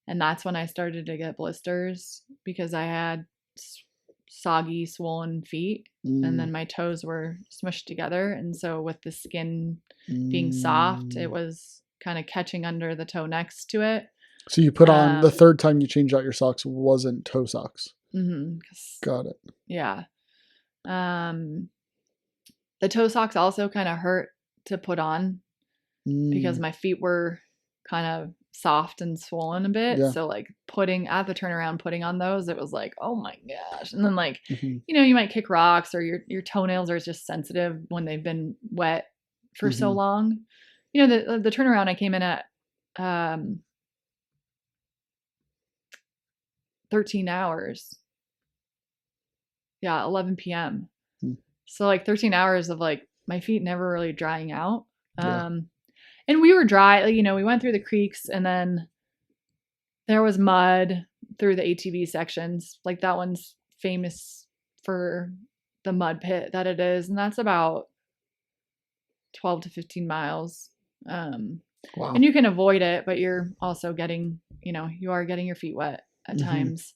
And that's when I started to get blisters because I had soggy, swollen feet, and then my toes were smushed together. And so with the skin being soft, it was kind of catching under the toe next to it. So you put on the third time you changed out your socks wasn't toe socks. Got it. Yeah. The toe socks also kind of hurt to put on because my feet were kind of soft and swollen a bit. So like putting on those, it was like, oh my gosh. And then like, you know, you might kick rocks, or your toenails are just sensitive when they've been wet for so long. You know, the turnaround I came in at 13 hours. Yeah, 11 p.m. So like 13 hours of like my feet never really drying out. And we were dry, you know, we went through the creeks, and then there was mud through the ATV sections. Like that one's famous for the mud pit that it is. And that's about 12 to 15 miles. Wow. And you can avoid it, but you're also getting, you know, you are getting your feet wet at times.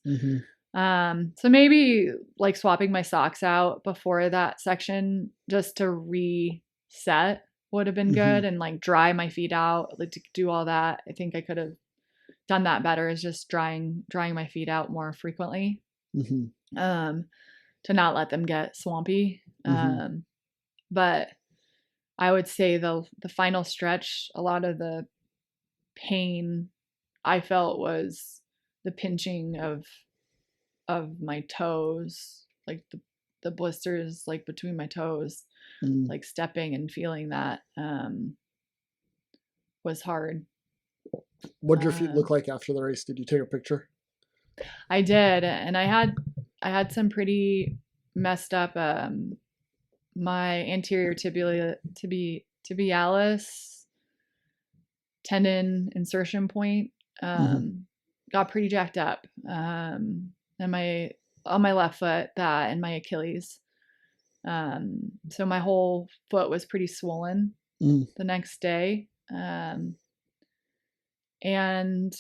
So maybe like swapping my socks out before that section just to reset would have been good, and like dry my feet out, like to do all that. I think I could have done that better, is just drying my feet out more frequently, to not let them get swampy. But I would say the final stretch, a lot of the pain I felt was the pinching of of my toes, like the blisters like between my toes, like stepping and feeling that was hard. What did your feet look like after the race? Did you take a picture? I did, and I had some pretty messed up my anterior tibialis tendon insertion point got pretty jacked up, and on my left foot, that, and my Achilles. So my whole foot was pretty swollen the next day. And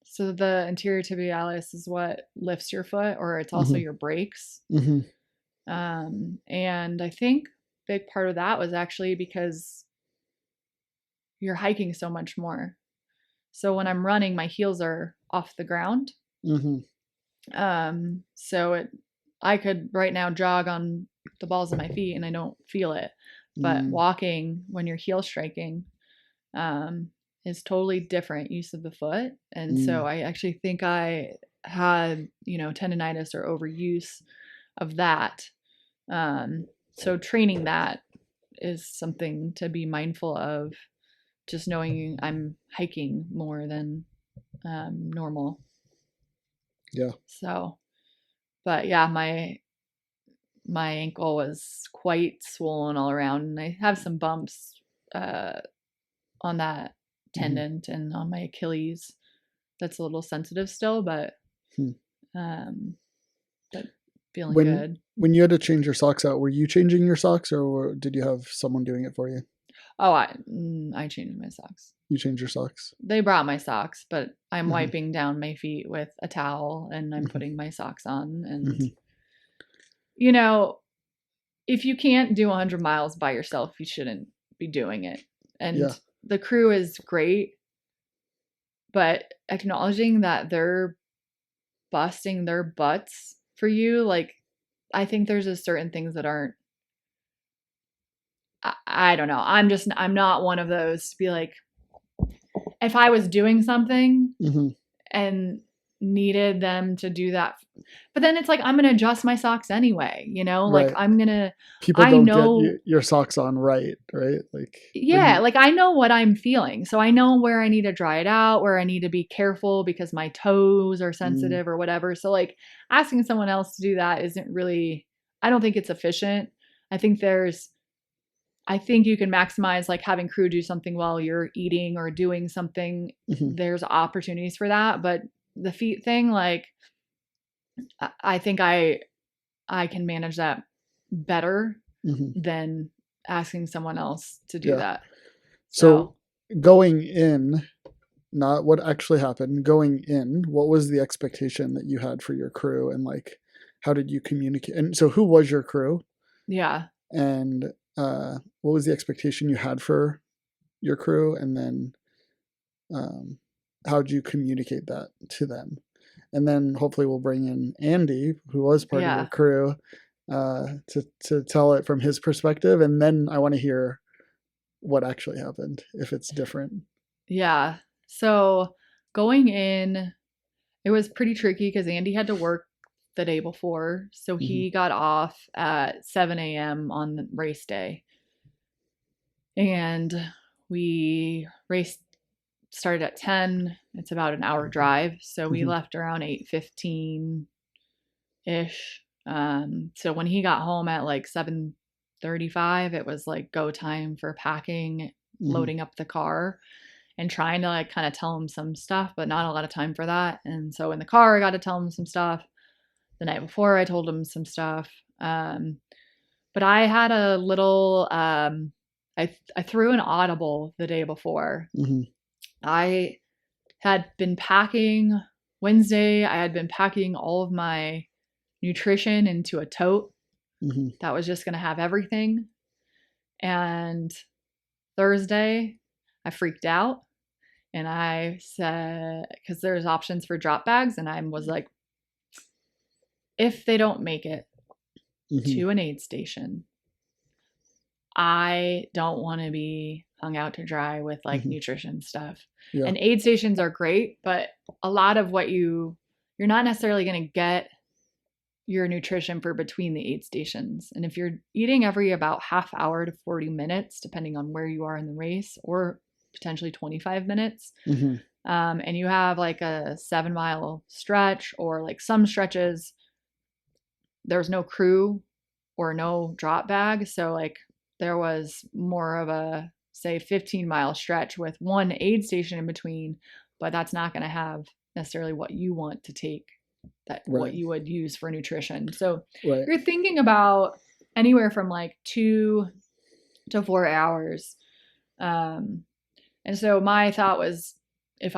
so the anterior tibialis is what lifts your foot, or it's also your brakes. And I think a big part of that was actually because you're hiking so much more. So when I'm running, my heels are off the ground. So I could right now jog on the balls of my feet and I don't feel it. But walking when you're heel striking is totally different use of the foot. And so I actually think I had, tendonitis or overuse of that. So training that is something to be mindful of, just knowing I'm hiking more than normal. Yeah. So, but yeah, my ankle was quite swollen all around, and I have some bumps on that tendon and on my Achilles. That's a little sensitive still, but feeling good. When you had to change your socks out, were you changing your socks, or did you have someone doing it for you? Oh, I changed my socks. You changed your socks? They brought my socks, but I'm wiping down my feet with a towel and I'm putting my socks on. And, if you can't do 100 miles by yourself, you shouldn't be doing it. And the crew is great, but acknowledging that they're busting their butts for you, like, I think there's just certain things that aren't, I don't know. I'm not one of those to be like, if I was doing something and needed them to do that, but then it's like, I'm going to adjust my socks anyway, like I'm going to, people don't get your socks on right? Like, like I know what I'm feeling. So I know where I need to dry it out, where I need to be careful because my toes are sensitive or whatever. So like asking someone else to do that isn't really, I don't think it's efficient. I think you can maximize like having crew do something while you're eating or doing something. There's opportunities for that. But the feet thing, like, I think I can manage that better than asking someone else to do that. So going in, not what actually happened, going in, what was the expectation that you had for your crew, and like, how did you communicate? And so who was your crew? Yeah. And what was the expectation you had for your crew? And then how did you communicate that to them? And then hopefully we'll bring in Andy, who was part of your crew, to tell it from his perspective. And then I want to hear what actually happened, if it's different. Yeah. So going in, it was pretty tricky because Andy had to work the day before. So he got off at 7 a.m. on the race day. And we started at 10. It's about an hour drive. So we left around 8:15-ish. So when he got home at like 7:35, it was like go time for packing, loading up the car, and trying to like kind of tell him some stuff, but not a lot of time for that. And so in the car, I got to tell him some stuff. The night before, I told him some stuff. But I had a little, I threw an audible the day before. I had been packing Wednesday. I had been packing all of my nutrition into a tote that was just going to have everything. And Thursday, I freaked out and I said, because there's options for drop bags, and I was like, if they don't make it to an aid station, I don't want to be hung out to dry with like nutrition stuff. And aid stations are great, but a lot of what you're not necessarily going to get your nutrition for between the aid stations. And if you're eating every about half hour to 40 minutes, depending on where you are in the race, or potentially 25 minutes, and you have like a 7-mile stretch, or like some stretches, there's no crew or no drop bag. So like there was more of a, say, 15-mile stretch with one aid station in between, but that's not going to have necessarily what you want to take, that what you would use for nutrition. So you're thinking about anywhere from like 2 to 4 hours. And so my thought was, if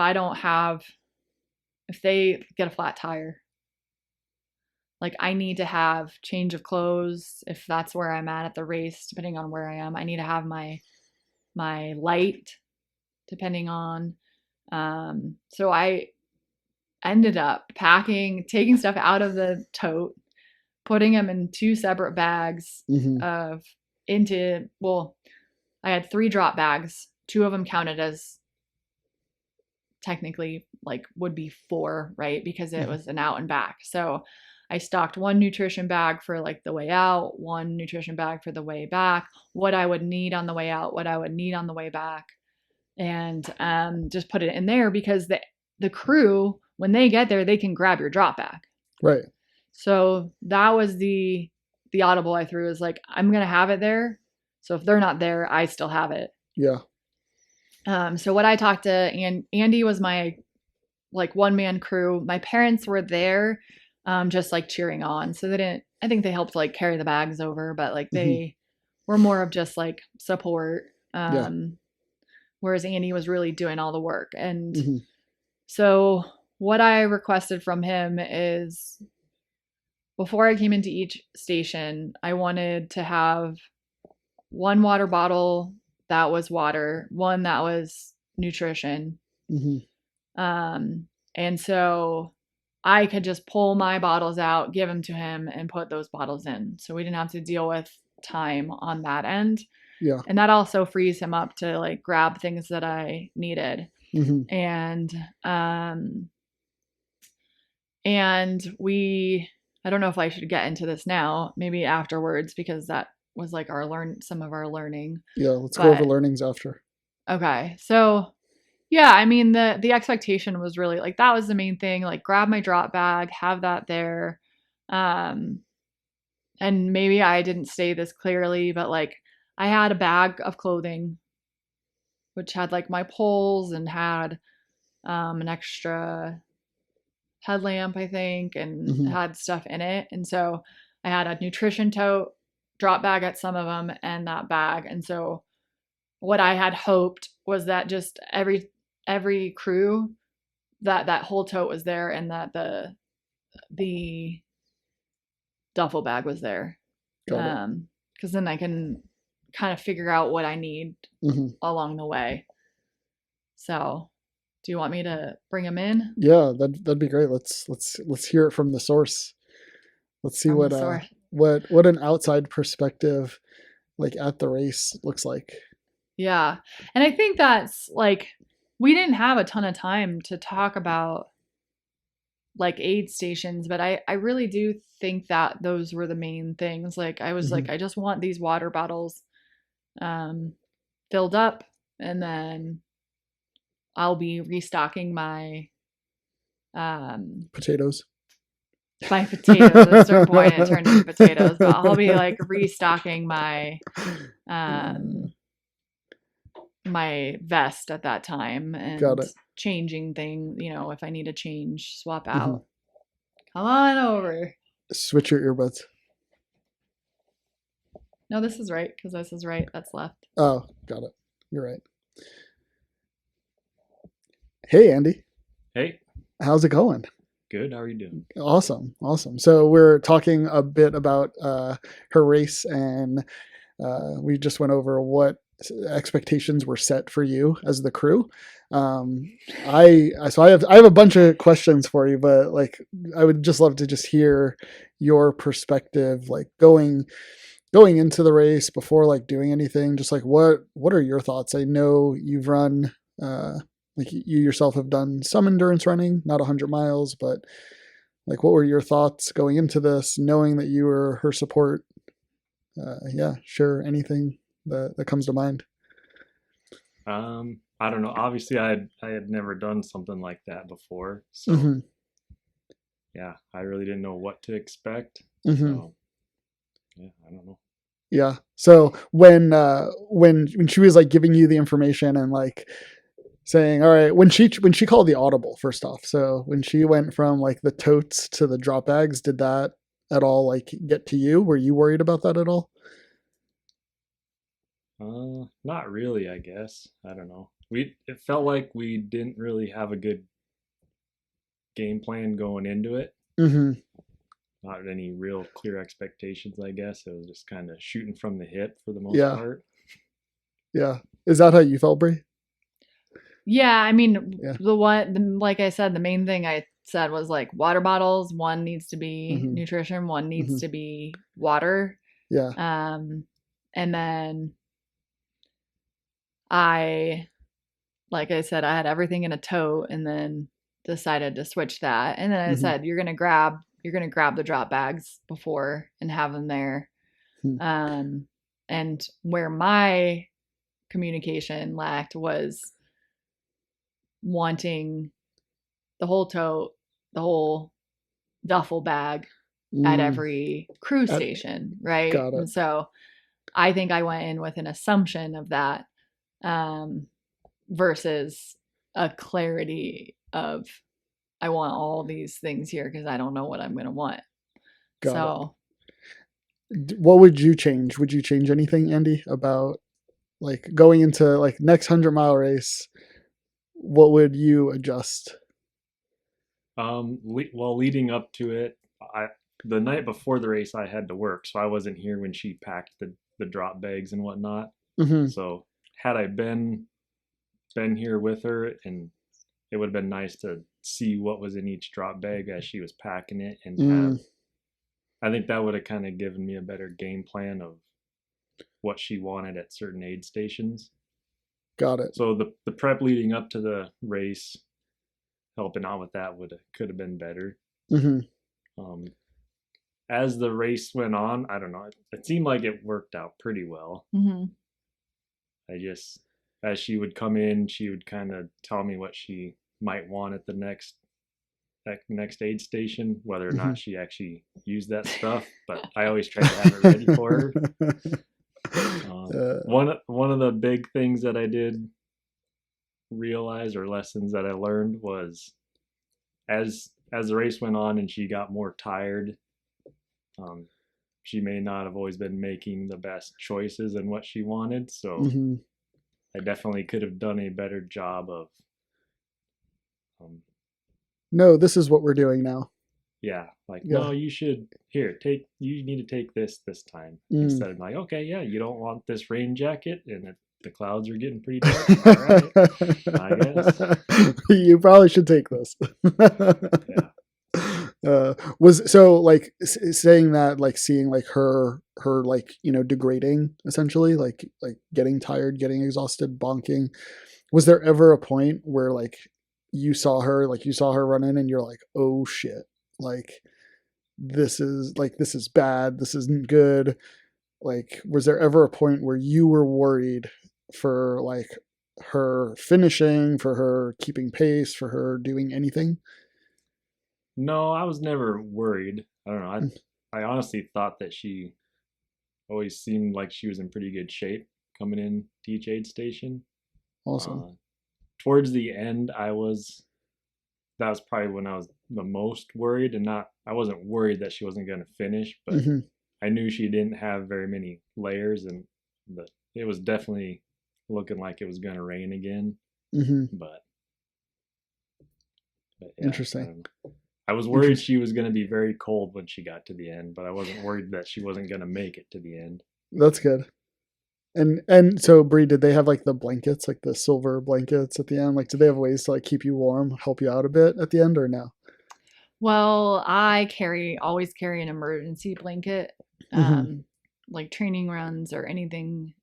they get a flat tire, like I need to have change of clothes. If that's where I'm at the race, depending on where I am, I need to have my light, depending on, so I ended up taking stuff out of the tote, putting them in 2 separate bags I had 3 drop bags. 2 of them counted as technically like would be 4, right? Because it was an out and back. So I stocked 1 nutrition bag for like the way out, 1 nutrition bag for the way back, what I would need on the way out, what I would need on the way back, and just put it in there, because the crew, when they get there, they can grab your drop bag. Right. So that was the audible I threw, is like, I'm going to have it there. So if they're not there, I still have it. Yeah. So what I talked to, and Andy was my like one-man crew. My parents were there, just like cheering on. So I think they helped like carry the bags over, but like they were more of just like support. Whereas Andy was really doing all the work. And so what I requested from him is, before I came into each station, I wanted to have 1 water bottle that was water, 1 that was nutrition. And so I could just pull my bottles out, give them to him, and put those bottles in. So we didn't have to deal with time on that end. Yeah. And that also frees him up to like grab things that I needed. And I don't know if I should get into this now, maybe afterwards, because that was like some of our learning. Yeah, let's go over learnings after. Okay. So yeah, I mean, the expectation was really like, that was the main thing, like grab my drop bag, have that there. And maybe I didn't say this clearly, but like I had a bag of clothing, which had like my poles and had an extra headlamp, I think, and had stuff in it. And so I had a nutrition tote, drop bag at some of them, and that bag. And so what I had hoped was that just every crew, that whole tote was there, and that the duffel bag was there. Because then I can kind of figure out what I need along the way. So do you want me to bring them in? Yeah, that'd be great. Let's hear it from the source. Let's see what an outside perspective like at the race looks like. Yeah. And I think that's like, we didn't have a ton of time to talk about like aid stations, but I really do think that those were the main things. Like I was like, I just want these water bottles filled up, and then I'll be restocking my potatoes. My potatoes. At a certain point it turned into potatoes, but I'll be like restocking my my vest at that time, and changing things, if I need to change, swap out. Come on over. Switch your earbuds. No, this is right, because this is right. That's left. Oh, got it. You're right. Hey, Andy. Hey. How's it going? Good. How are you doing? Awesome. So we're talking a bit about her race, and we just went over what expectations were set for you as the crew. I have a bunch of questions for you, but like I would just love to just hear your perspective, like going into the race, before like doing anything. Just like what are your thoughts? I know you've run like you yourself have done some endurance running, not 100 miles, but Like, what were your thoughts going into this, knowing that you were her support? Yeah, sure. Anything that comes to mind. I don't know. Obviously, I had never done something like that before, so Mm-hmm. yeah, I really didn't know what to expect. Mm-hmm. So yeah, I don't know. Yeah. So when she was like giving you the information and like saying, all right, when she called the audible first off, so when she went from like the totes to the drop bags, did that at all like get to you? Were you worried about that at all? Not really, I guess. I don't know. It felt like we didn't really have a good game plan going into it. Mm-hmm. Not any real clear expectations, I guess. It was just kind of shooting from the hip for the most Yeah. part. Yeah. Is that how you felt, Brie? Yeah, I mean, Yeah. like I said, the main thing I said was like water bottles. One needs to be Mm-hmm. nutrition, one Mm-hmm. needs to be water. Yeah. And then I, like I said, I had everything in a tote and then decided to switch that. And then I Mm-hmm. said, you're gonna grab the drop bags before and have them there. Hmm. And where my communication lacked was wanting the whole tote, the whole duffel bag at Mm. every cruise At, station, right? got it. And so I think I went in with an assumption of that, um, versus a clarity of I want all these things here because I don't know what I'm going to want. Got it. So, What would you change? Would you change anything, Andy, about like going into like next 100-mile race? What would you adjust? Well, leading up to it, I the night before the race I had to work, so I wasn't here when she packed the drop bags and whatnot. Mm-hmm. So had I been here with her, and it would have been nice to see what was in each drop bag as she was packing it, and Mm, I think that would have kind of given me a better game plan of what she wanted at certain aid stations. got it. So the prep leading up to the race, helping out with that could have been better. Mm-hmm. Um, as the race went on, I don't know. It seemed like it worked out pretty well. mm-hmm. I just, as she would come in, she would kind of tell me what she might want at the next aid station, whether or Mm-hmm. not she actually used that stuff. But I always tried to have it ready for her. One of the big things that I did realize, or lessons that I learned, was as the race went on and she got more tired, um, she may not have always been making the best choices in what she wanted. So mm-hmm. I definitely could have done a better job of, No, this is what we're doing now. yeah, like, Yeah. no, you need to take this time, instead of like, okay, yeah, you don't want this rain jacket and the clouds are getting pretty dark. All right, I guess. You probably should take this. Yeah. Was so like saying that, like seeing like her like degrading essentially, like getting tired, getting exhausted, bonking. Was there ever a point where like you saw her run in and you're like, oh shit, like this is bad, this isn't good? Like, was there ever a point where you were worried for like her finishing, for her keeping pace, for her doing anything? No, I was never worried. I don't know. I honestly thought that she always seemed like she was in pretty good shape coming in to each aid station. Awesome. Uh, Towards the end, that was probably when I was the most worried, and not I wasn't worried that she wasn't going to finish, but Mm-hmm. I knew she didn't have very many layers, and it was definitely looking like it was going to rain again. Mm-hmm. But yeah, Interesting. I was worried she was going to be very cold when she got to the end, but I wasn't worried that she wasn't going to make it to the end. That's good. And so, Bree, did they have like the blankets, like the silver blankets at the end? Like, did they have ways to like keep you warm, help you out a bit at the end, or no? Well, I always carry an emergency blanket, Mm-hmm. like training runs or anything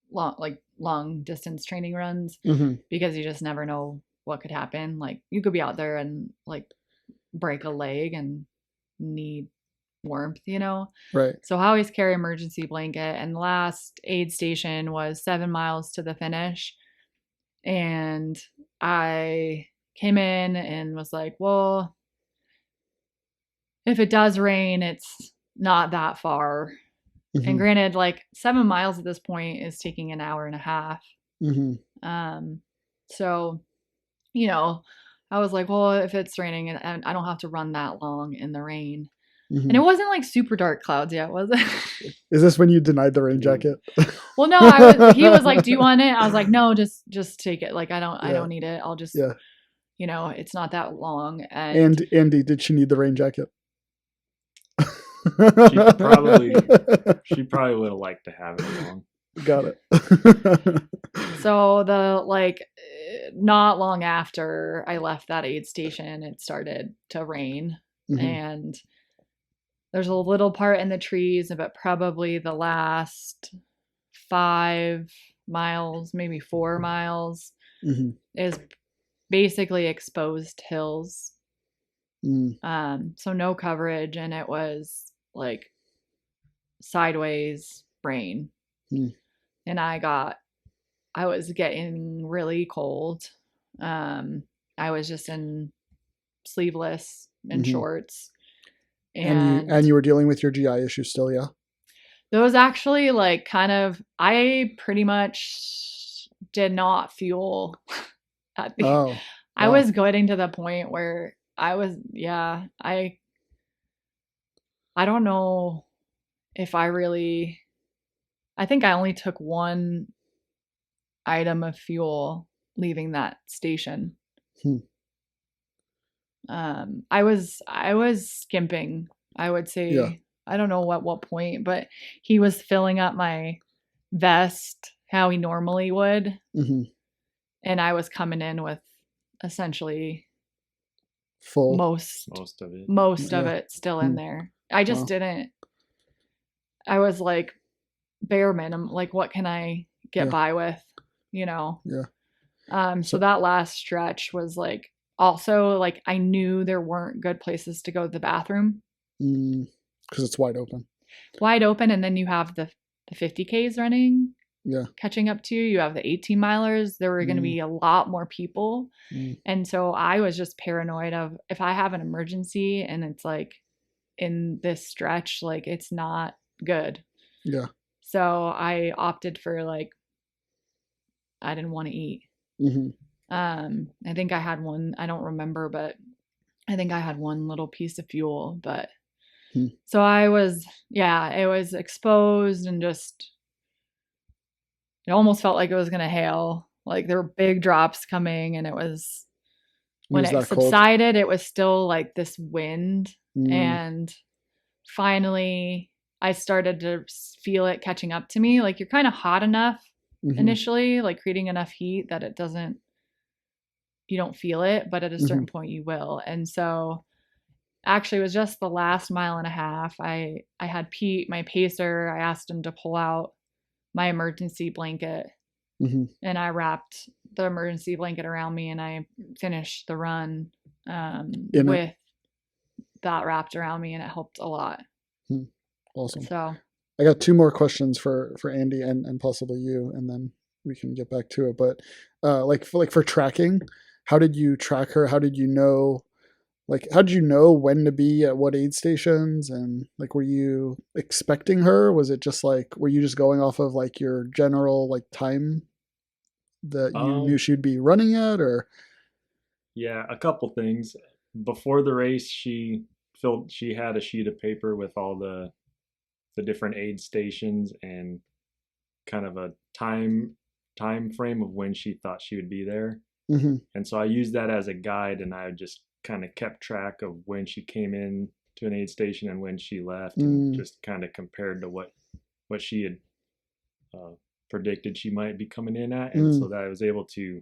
long distance training runs, Mm-hmm. because you just never know what could happen. Like you could be out there and like break a leg and need warmth, Right. So I always carry emergency blanket. And the last aid station was 7 miles to the finish. And I came in and was like, well, if it does rain, it's not that far. Mm-hmm. And granted, like 7 miles at this point is taking an hour and a half. Mm-hmm. So, I was like, well, if it's raining and I don't have to run that long in the rain. Mm-hmm. And it wasn't like super dark clouds yet, was it? Is this when you denied the rain jacket? Well, no, he was like, do you want it? I was like, no, just take it. Like, I don't need it. I'll just, it's not that long. And Andy, did she need the rain jacket? She probably would have liked to have it along. Got it. So not long after I left that aid station, it started to rain. Mm-hmm. And there's a little part in the trees, but probably the last 5 miles, maybe 4 miles, mm-hmm. is basically exposed hills. So no coverage, and it was like sideways rain. And I was getting really cold. I was just in sleeveless and shorts. And you were dealing with your GI issues still, yeah? Those actually I pretty much did not fuel. I was getting to the point where I was, I don't know if I think I only took one item of fuel leaving that station. I was skimping, I would say. Yeah. I don't know at what point, but he was filling up my vest how he normally would. Mm-hmm. And I was coming in with essentially full most of it still in there. I just didn't. I was like bare minimum, like what can I get by with, Yeah. So that last stretch was like also like I knew there weren't good places to go to the bathroom. Because it's wide open. And then you have the 50Ks running. Yeah. Catching up to you. You have the 18 milers. There were going to be a lot more people. And so I was just paranoid of if I have an emergency and it's like in this stretch, like it's not good. Yeah. So I opted for I didn't want to eat. Mm-hmm. I think I had one, I don't remember, but I think I had one little piece of fuel, but so I was, it was exposed and just, it almost felt like it was going to hail. Like there were big drops coming, and it was, when it subsided, it was still like this wind. And finally I started to feel it catching up to me. Like you're kind of hot enough initially, like creating enough heat that you don't feel it, but at a certain point you will. And so actually, it was just the last mile and a half. I had Pete, my pacer, I asked him to pull out my emergency blanket, and I wrapped the emergency blanket around me, and I finished the run with that wrapped around me, and it helped a lot. Awesome. So I got 2 more questions for Andy and possibly you, and then we can get back to it. But for tracking, how did you track her? How did you know? How did you know when to be at what aid stations? And were you expecting her? Was it just were you just going off of your general time that you knew she'd be running at, or? Yeah, a couple things. Before the race, she had a sheet of paper with all the different aid stations and kind of a time frame of when she thought she would be there. And so I used that as a guide, and I just kind of kept track of when she came in to an aid station and when she left, and just kind of compared to what she had predicted she might be coming in at. And so that I was able to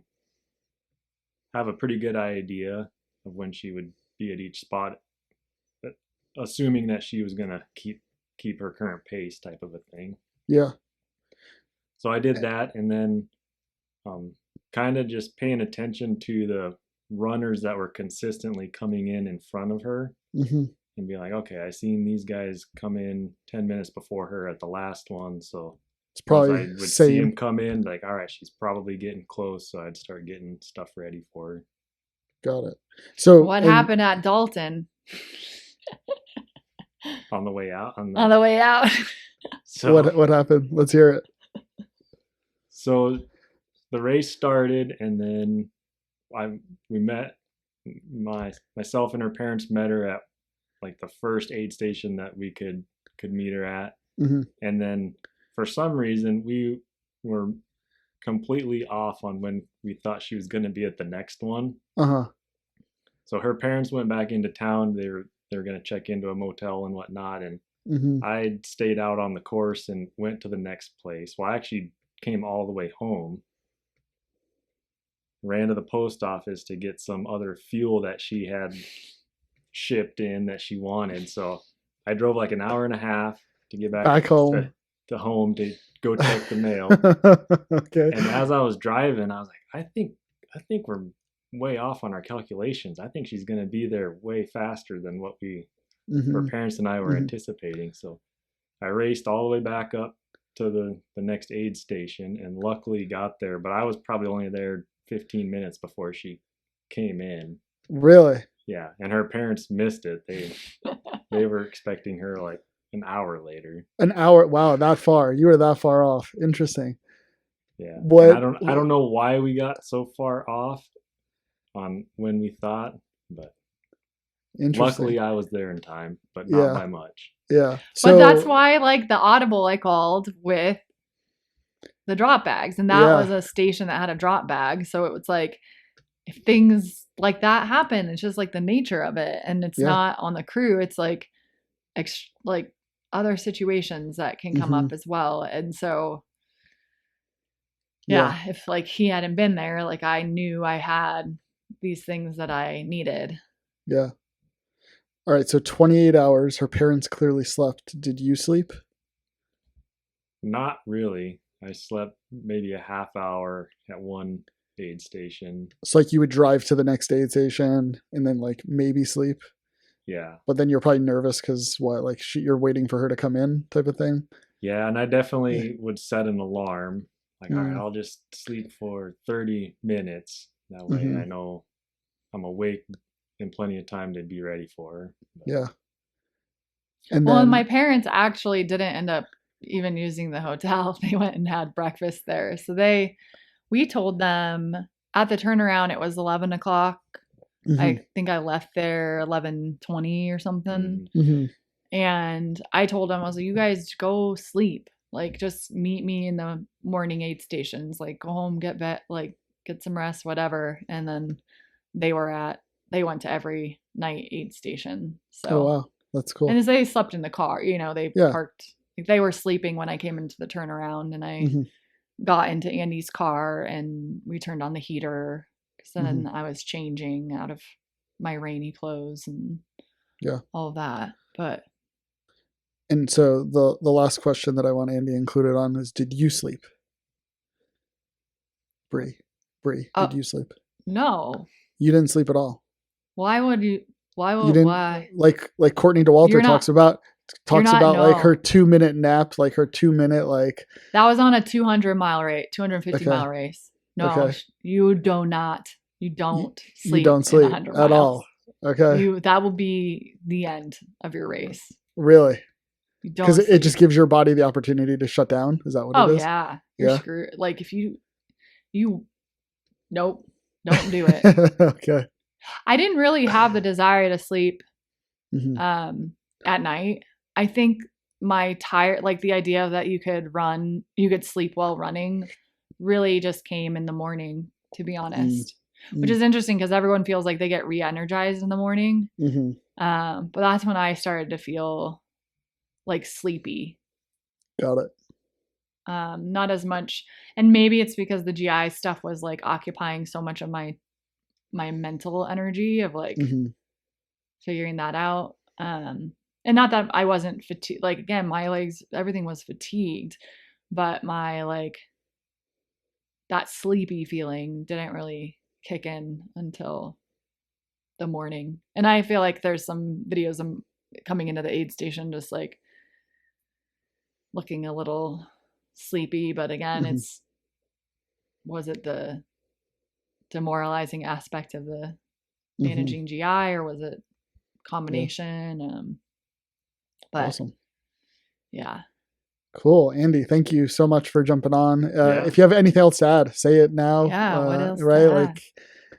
have a pretty good idea of when she would be at each spot, but assuming that she was going to keep her current pace type of a thing. Yeah. So I did that, and then kind of just paying attention to runners that were consistently coming in front of her, Mm-hmm. and be like, okay, I seen these guys come in 10 minutes before her at the last one. So It's once probably I would see same. him come in, like, all right, she's probably getting close. So I'd start getting stuff ready for her. Got it. So What happened at Dalton On the way out. on the way out? So what happened? Let's hear it. So the race started, and then we met. Myself and her parents met her at like the first aid station that we could meet her at, Mm-hmm. and then for some reason we were completely off on when we thought she was going to be at the next one. Uh-huh. So her parents went back into town. They were going to check into a motel and whatnot, and Mm-hmm. I stayed out on the course and went to the next place. Well, I actually came all the way home, ran to the post office to get some other fuel that she had shipped in that she wanted. So I drove like an hour and a half to get back home to home to go check the mail. Okay. And as I was driving, I was like, I think we're way off on our calculations. I think she's going to be there way faster than what Mm-hmm. her parents and I were anticipating. So I raced all the way back up to the next aid station, and luckily got there, but I was probably only there 15 minutes before she came in. Really? Yeah, and her parents missed it. They were expecting her like an hour later. An hour? Wow, that far. You were that far off. Interesting. Yeah. What? I don't know why we got so far off on when we thought, but luckily I was there in time, but not by much. Yeah. So, but that's why, like, the audible I called with the drop bags, and that was a station that had a drop bag. So it was like, if things like that happen, it's just like the nature of it, and it's not on the crew. It's like other situations that can come up as well. And so, if like he hadn't been there, like I knew I had these things that I needed. Yeah. All right. So 28 hours. Her parents clearly slept. Did you sleep? Not really. I slept maybe a half hour at one aid station. It's like you would drive to the next aid station and then like maybe sleep. Yeah. But then you're probably nervous because you're waiting for her to come in type of thing. Yeah. And I definitely would set an alarm. Like, all right, I'll just sleep for 30 minutes. That way I know I'm awake and plenty of time to be ready for her. But. Yeah. And then, my parents actually didn't end up even using the hotel. They went and had breakfast there. So we told them at the turnaround, it was 11 o'clock. I think I left there 11:20 or something. And I told them, I was like, you guys go sleep. Like, just meet me in the morning aid stations. Like, go home, get some rest, whatever. And then they went to every night aid station. So, oh wow, that's cool. And they slept in the car. They parked. They were sleeping when I came into the turnaround, and I got into Andy's car and we turned on the heater. So then I was changing out of my rainy clothes and all of that. And so the last question that I want Andy included on is, did you sleep? Bree, did you sleep? No. You didn't sleep at all. Why would you? Why? Like Courtney DeWalter talks about like her 2-minute nap, like her 2-minute like. That was on a 200-mile race, 250-mile race. No, you don't sleep. You don't sleep at all. Okay. That will be the end of your race. Really? Because it just gives your body the opportunity to shut down. Is that what it is? Oh yeah. You're screwed. Like if you nope, don't do it. Okay. I didn't really have the desire to sleep at night. I think my the idea that you could sleep while running really just came in the morning, to be honest. Which is interesting because everyone feels like they get re-energized in the morning. But that's when I started to feel like sleepy. Got it. Not as much. And maybe it's because the GI stuff was like occupying so much of my mental energy of like figuring that out. And not that I wasn't fatigued. Like, again, my legs, everything was fatigued, but my that sleepy feeling didn't really kick in until the morning. And I feel like there's some videos of coming into the aid station just like looking a little sleepy, but again, was it the demoralizing aspect of the managing GI, or was it combination? But awesome. Yeah. Cool. Andy, thank you so much for jumping on. Yeah. If you have anything else to add, say it now. Yeah, what else right? to Like,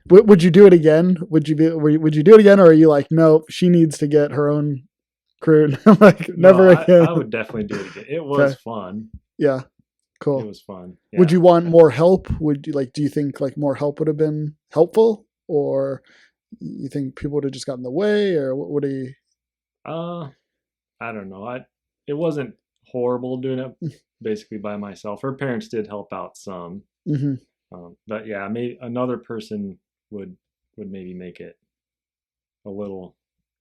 would you do it again? Would you do it again, or are you like, nope, she needs to get her own crew? Like, never again. I would definitely do it again. It was fun. Yeah. Cool. It was fun. Yeah. Would you want more help? Would you do you think like more help would have been helpful, or you think people would have just gotten in the way, or what do you? I don't know. It wasn't horrible doing it basically by myself. Her parents did help out some. But yeah, maybe another person would maybe make it go a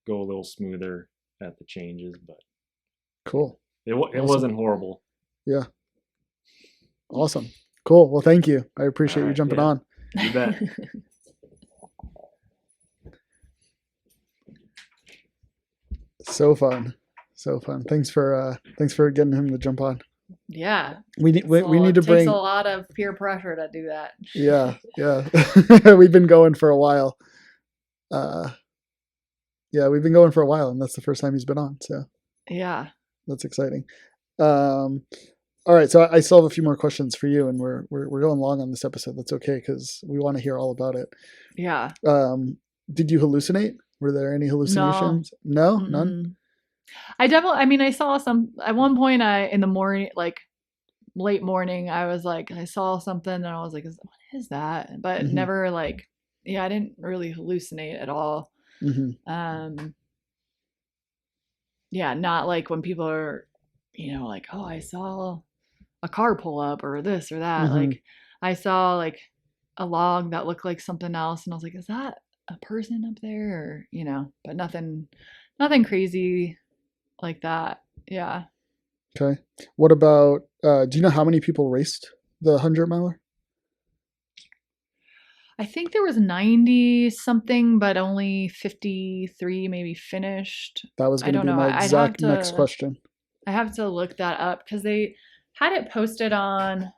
little smoother at the changes, but cool. It wasn't horrible. Yeah. Awesome. Cool. Well, thank you. I appreciate you jumping on. You bet. So fun. Thanks for getting him to jump on. Yeah. We need to bring. It takes a lot of peer pressure to do that. Yeah. We've been going for a while. We've been going for a while, and that's the first time he's been on. So yeah, that's exciting. All right, so I still have a few more questions for you, and we're going long on this episode. That's okay because we want to hear all about it. Yeah. Did you hallucinate? Were there any hallucinations? No, none. I saw some at one point. In the morning, like late morning, I was like, I saw something, and I was like, what is that? But never like, I didn't really hallucinate at all. Not like when people are, like, oh, I saw a car pull up or this or that. Like I saw like a log that looked like something else, and I was like, is that a person up there? Or, but nothing crazy like that. Yeah. Okay. What about, do you know how many people raced the 100-miler? I think there was 90 something, but only 53 maybe finished. That was going to be my exact next question. I have to look that up because they had it posted on.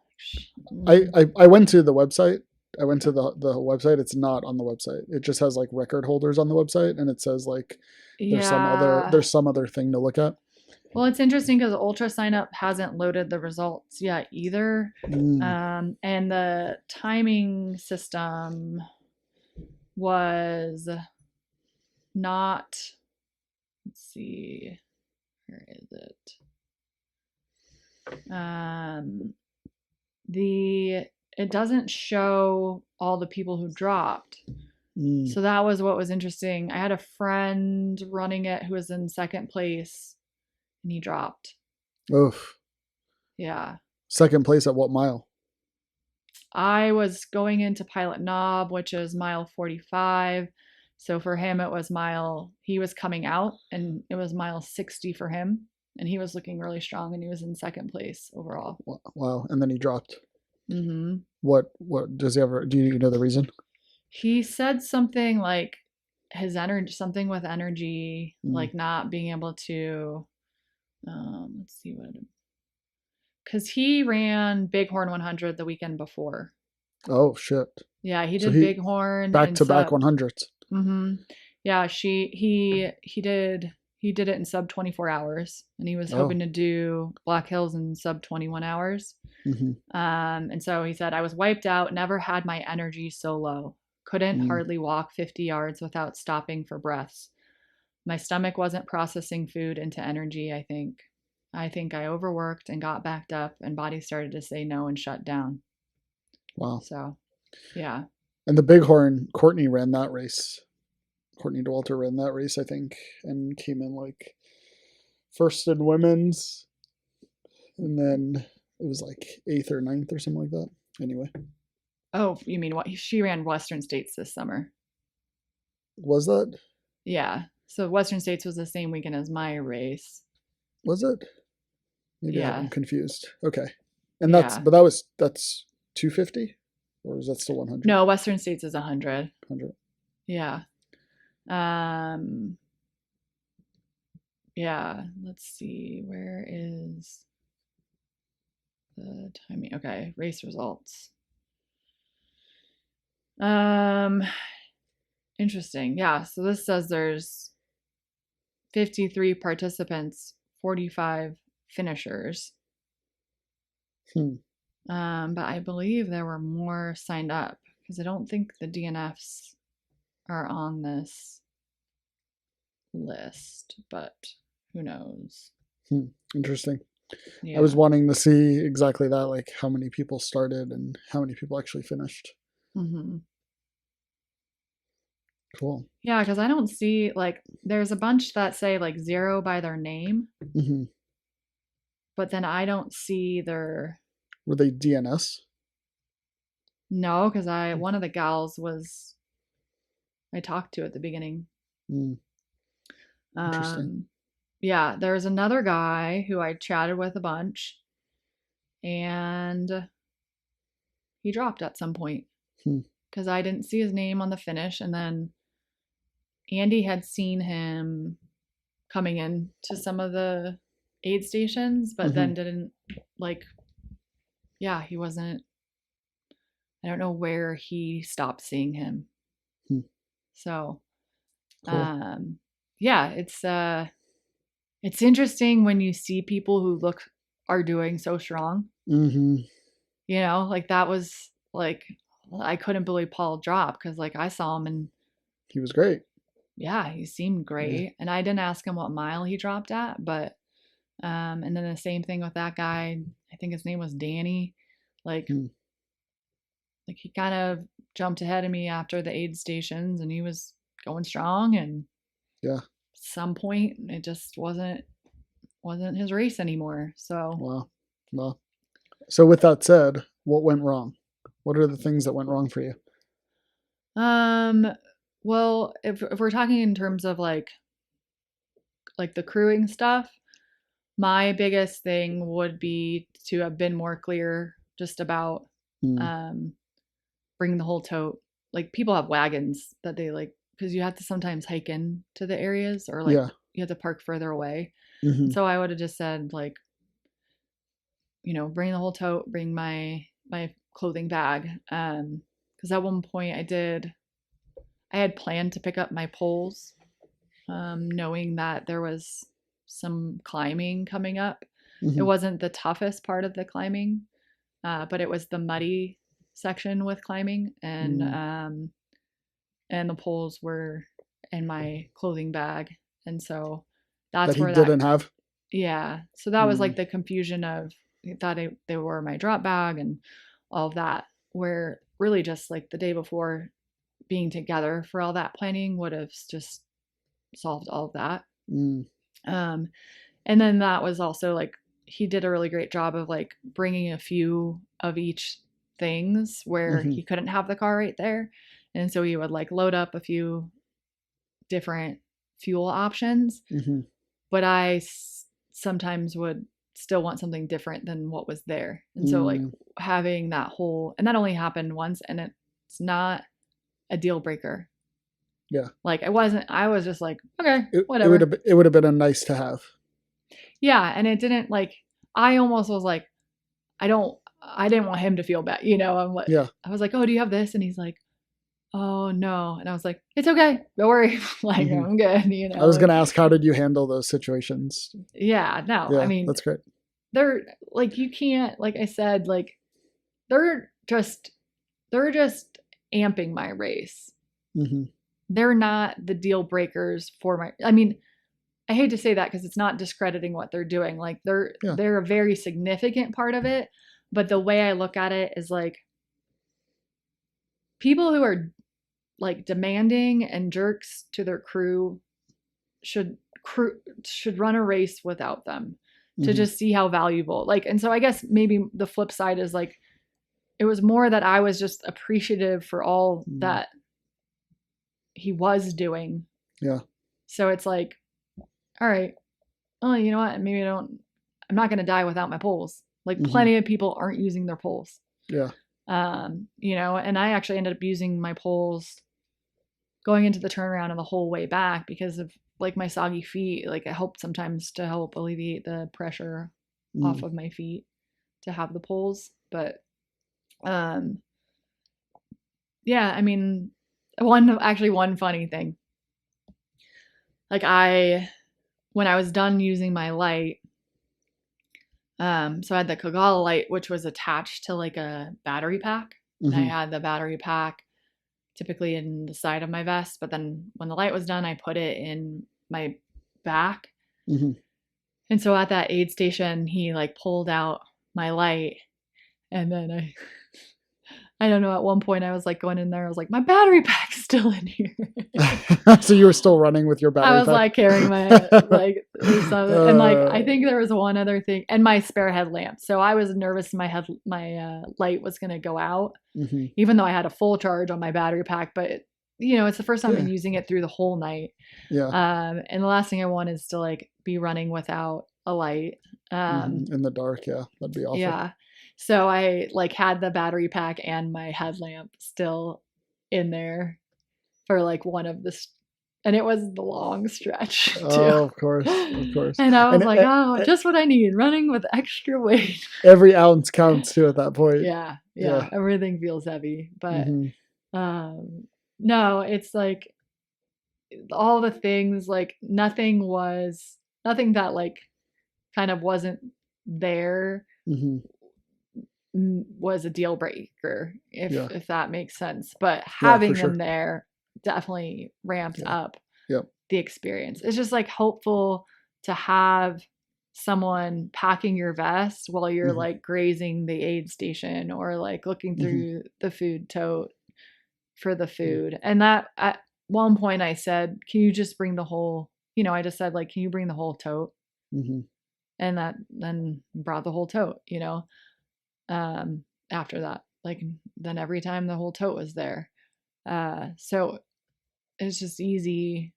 I went to the website. I went to the website. It's not on the website. It just has like record holders on the website, and it says like there's some other thing to look at. Well, it's interesting because Ultra Sign Up hasn't loaded the results yet either. And the timing system was not, let's see, where is it? It doesn't show all the people who dropped. So that was what was interesting. I had a friend running it who was in second place, and he dropped. Oof. Yeah. Second place at what mile? I was going into Pilot Knob, which is mile 45. So for him, he was coming out, and it was mile 60 for him. And he was looking really strong, and he was in second place overall. Wow. And then he dropped. What does he ever, do you know the reason? He said something like his energy, something with energy, like not being able to, let's see because he ran Bighorn 100 the weekend before. Oh shit. Yeah, he did Bighorn back to back 100s. Yeah, he did it in sub 24 hours, and he was hoping to do Black Hills in sub 21 hours. And so he said, I was wiped out, never had my energy so low. Couldn't hardly walk 50 yards without stopping for breaths. My stomach wasn't processing food into energy, I think. I overworked and got backed up, and body started to say no and shut down. Wow. So, yeah. And the Bighorn, Courtney ran that race. Courtney DeWalter ran that race, I think, and came in like first in women's. And then it was like 8th or 9th or something like that. Anyway. Oh, you mean what? She ran Western States this summer. Was that? Yeah. So Western States was the same weekend as my race. Was it? Maybe Yeah. I'm confused. Okay. And that's 250? Or is that still 100? No, Western States is 100. 100. Yeah. Yeah, let's see. Where is the timing? Okay, race results. Interesting. Yeah, so this says there's 53 participants, 45 finishers. But I believe there were more signed up because I don't think the DNFs are on this list, but who knows? Interesting. Yeah. I was wanting to see exactly that, like how many people started and how many people actually finished. Mm-hmm. Cool. Yeah, because I don't see, like, there's a bunch that say like 0 by their name, Mm-hmm. but then I don't see their. Were they DNS? No, because one of the gals I talked to at the beginning. Interesting. Yeah, there's another guy who I chatted with a bunch, and he dropped at some point because I didn't see his name on the finish, and then Andy had seen him coming in to some of the aid stations, but then didn't he wasn't. I don't know where he stopped seeing him. So, cool. Yeah, it's interesting when you see people who are doing so strong. Mm-hmm. You know, like that was like, I couldn't believe Paul dropped because like I saw him and he was great. Yeah, he seemed great. Yeah. And I didn't ask him what mile he dropped at, but and then the same thing with that guy. I think his name was Danny. Like he kind of jumped ahead of me after the aid stations and he was going strong, and yeah, at some point it just wasn't his race anymore. So wow. So with that said, what went wrong? What are the things that went wrong for you? Well, if we're talking in terms of like the crewing stuff, my biggest thing would be to have been more clear just about bringing the whole tote. Like people have wagons that they like, because you have to sometimes hike in to the areas, or like you have to park further away. So I would have just said like, bring the whole tote, bring my clothing bag. Because at one point I had planned to pick up my poles, knowing that there was some climbing coming up. It wasn't the toughest part of the climbing, but it was the muddy section with climbing, and the poles were in my clothing bag, and so that's where didn't have. Yeah, so that was like the confusion of thought they were my drop bag and all of that. Where really just like the day before, being together for all that planning would have just solved all of that. And then that was also like he did a really great job of like bringing a few of each things where he couldn't have the car right there, and so he would like load up a few different fuel options. But I sometimes would still want something different than what was there, and so like having that whole, and that only happened once, and it's not a deal breaker. Yeah, like I was just like, okay, whatever. It would have been a nice to have. Yeah, and it didn't, like, I almost was like, I didn't want him to feel bad, I'm like, I was like, oh, do you have this? And he's like, oh no. And I was like, it's okay, don't worry. Like, I'm good. I was gonna ask, how did you handle those situations? Yeah, no, I mean, that's great. They're like, you can't, like I said, like they're just amping my race. They're not the deal breakers for my, I mean, I hate to say that because it's not discrediting what they're doing. Like they're a very significant part of it. But the way I look at it is like, people who are like demanding and jerks to their crew should run a race without them to just see how valuable. Like, and so I guess maybe the flip side is like, it was more that I was just appreciative for all that he was doing. Yeah. So it's like, all right, oh, you know what? Maybe I'm not going to die without my poles. Like plenty of people aren't using their poles. Yeah. And I actually ended up using my poles going into the turnaround and the whole way back because of like my soggy feet. Like it helped sometimes to help alleviate the pressure off of my feet to have the poles. But yeah, I mean, one funny thing. Like when I was done using my light, so I had the Kagala light, which was attached to like a battery pack. And I had the battery pack typically in the side of my vest, but then when the light was done, I put it in my back. And so at that aid station, he like pulled out my light, and then I don't know, at one point I was like going in there, I was like, my battery pack's still in here. So you were still running with your battery I was pack? like carrying my like and like I think there was one other thing, and my spare headlamp. So I was nervous my light was gonna go out, even though I had a full charge on my battery pack. But you know, it's the first time I'm using it through the whole night. And the last thing I want is to like be running without a light in the dark. That'd be awful. Yeah. So I like had the battery pack and my headlamp still in there for like one of the, and it was the long stretch too. Oh, of course. And I was like, just what I need, running with extra weight. Every ounce counts too at that point. Yeah. Everything feels heavy, but no, it's like all the things, like nothing that like kind of wasn't there was a deal breaker, if that makes sense. But having them there definitely ramps up the experience. It's just like hopeful to have someone packing your vest while you're like grazing the aid station or like looking through the food tote for the food. And that at one point I said, can you just bring the whole, I just said like, can you bring the whole tote? And that then brought the whole tote, after that, like then every time the whole tote was there. So it's just easy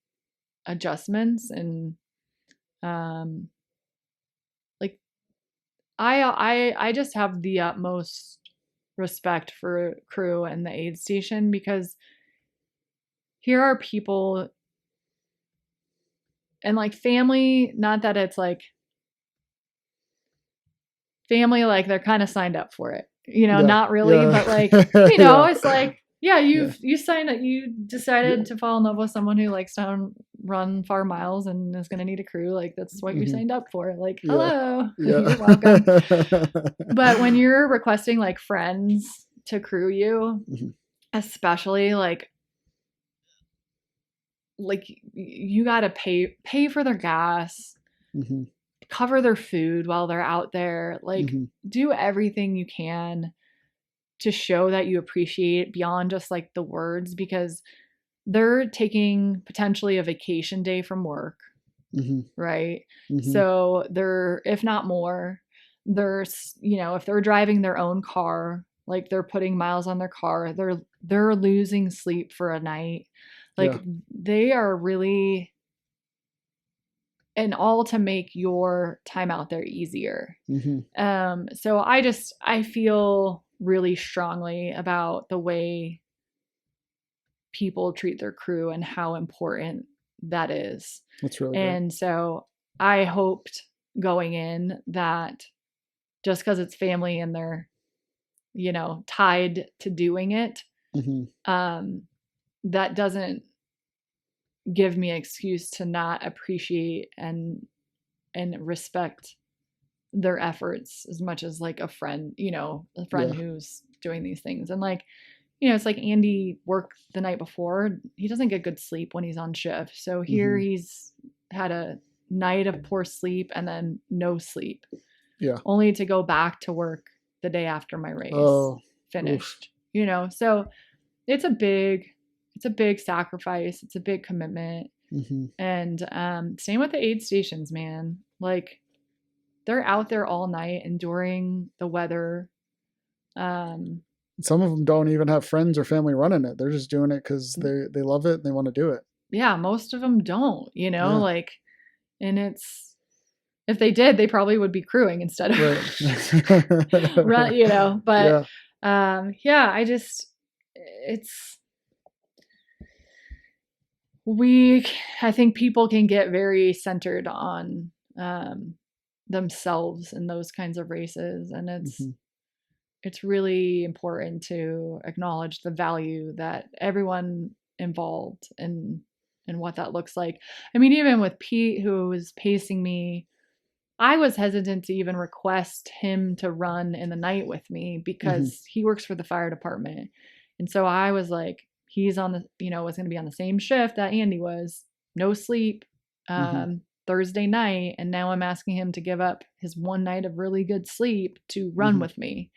adjustments. And like I just have the utmost respect for crew and the aid station, because here are people and like family, not that it's like family, like they're kind of signed up for it, not really, but like, it's like, you signed up, you decided to fall in love with someone who likes to run far miles and is going to need a crew. Like that's what you signed up for. Like, hello, you're welcome. But when you're requesting like friends to crew you, especially like you got to pay for their gas, cover their food while they're out there, like do everything you can to show that you appreciate beyond just like the words, because they're taking potentially a vacation day from work, right? So they're, if not more, there's, if they're driving their own car, like they're putting miles on their car, they're losing sleep for a night. Like they are really, and all to make your time out there easier. So I feel really strongly about the way people treat their crew and how important that is. That's really and great. So I hoped going in that just because it's family and they're, tied to doing it, that doesn't give me an excuse to not appreciate and respect their efforts as much as like a friend, who's doing these things. And like, it's like Andy worked the night before. He doesn't get good sleep when he's on shift. So here he's had a night of poor sleep and then no sleep. Only to go back to work the day after my race finished. So it's a big sacrifice. It's a big commitment. And same with the aid stations, man. Like they're out there all night enduring the weather. Some of them don't even have friends or family running it. They're just doing it because they love it and they want to do it. Yeah, most of them don't, like, and it's, if they did, they probably would be crewing instead of run, but I just, it's, I think people can get very centered on themselves in those kinds of races, and it's really important to acknowledge the value that everyone involved in what that looks like. I mean, even with Pete, who was pacing me, I was hesitant to even request him to run in the night with me because he works for the fire department. And so I was like, he's on the, was going to be on the same shift that Andy was, no sleep, Thursday night. And now I'm asking him to give up his one night of really good sleep to run with me.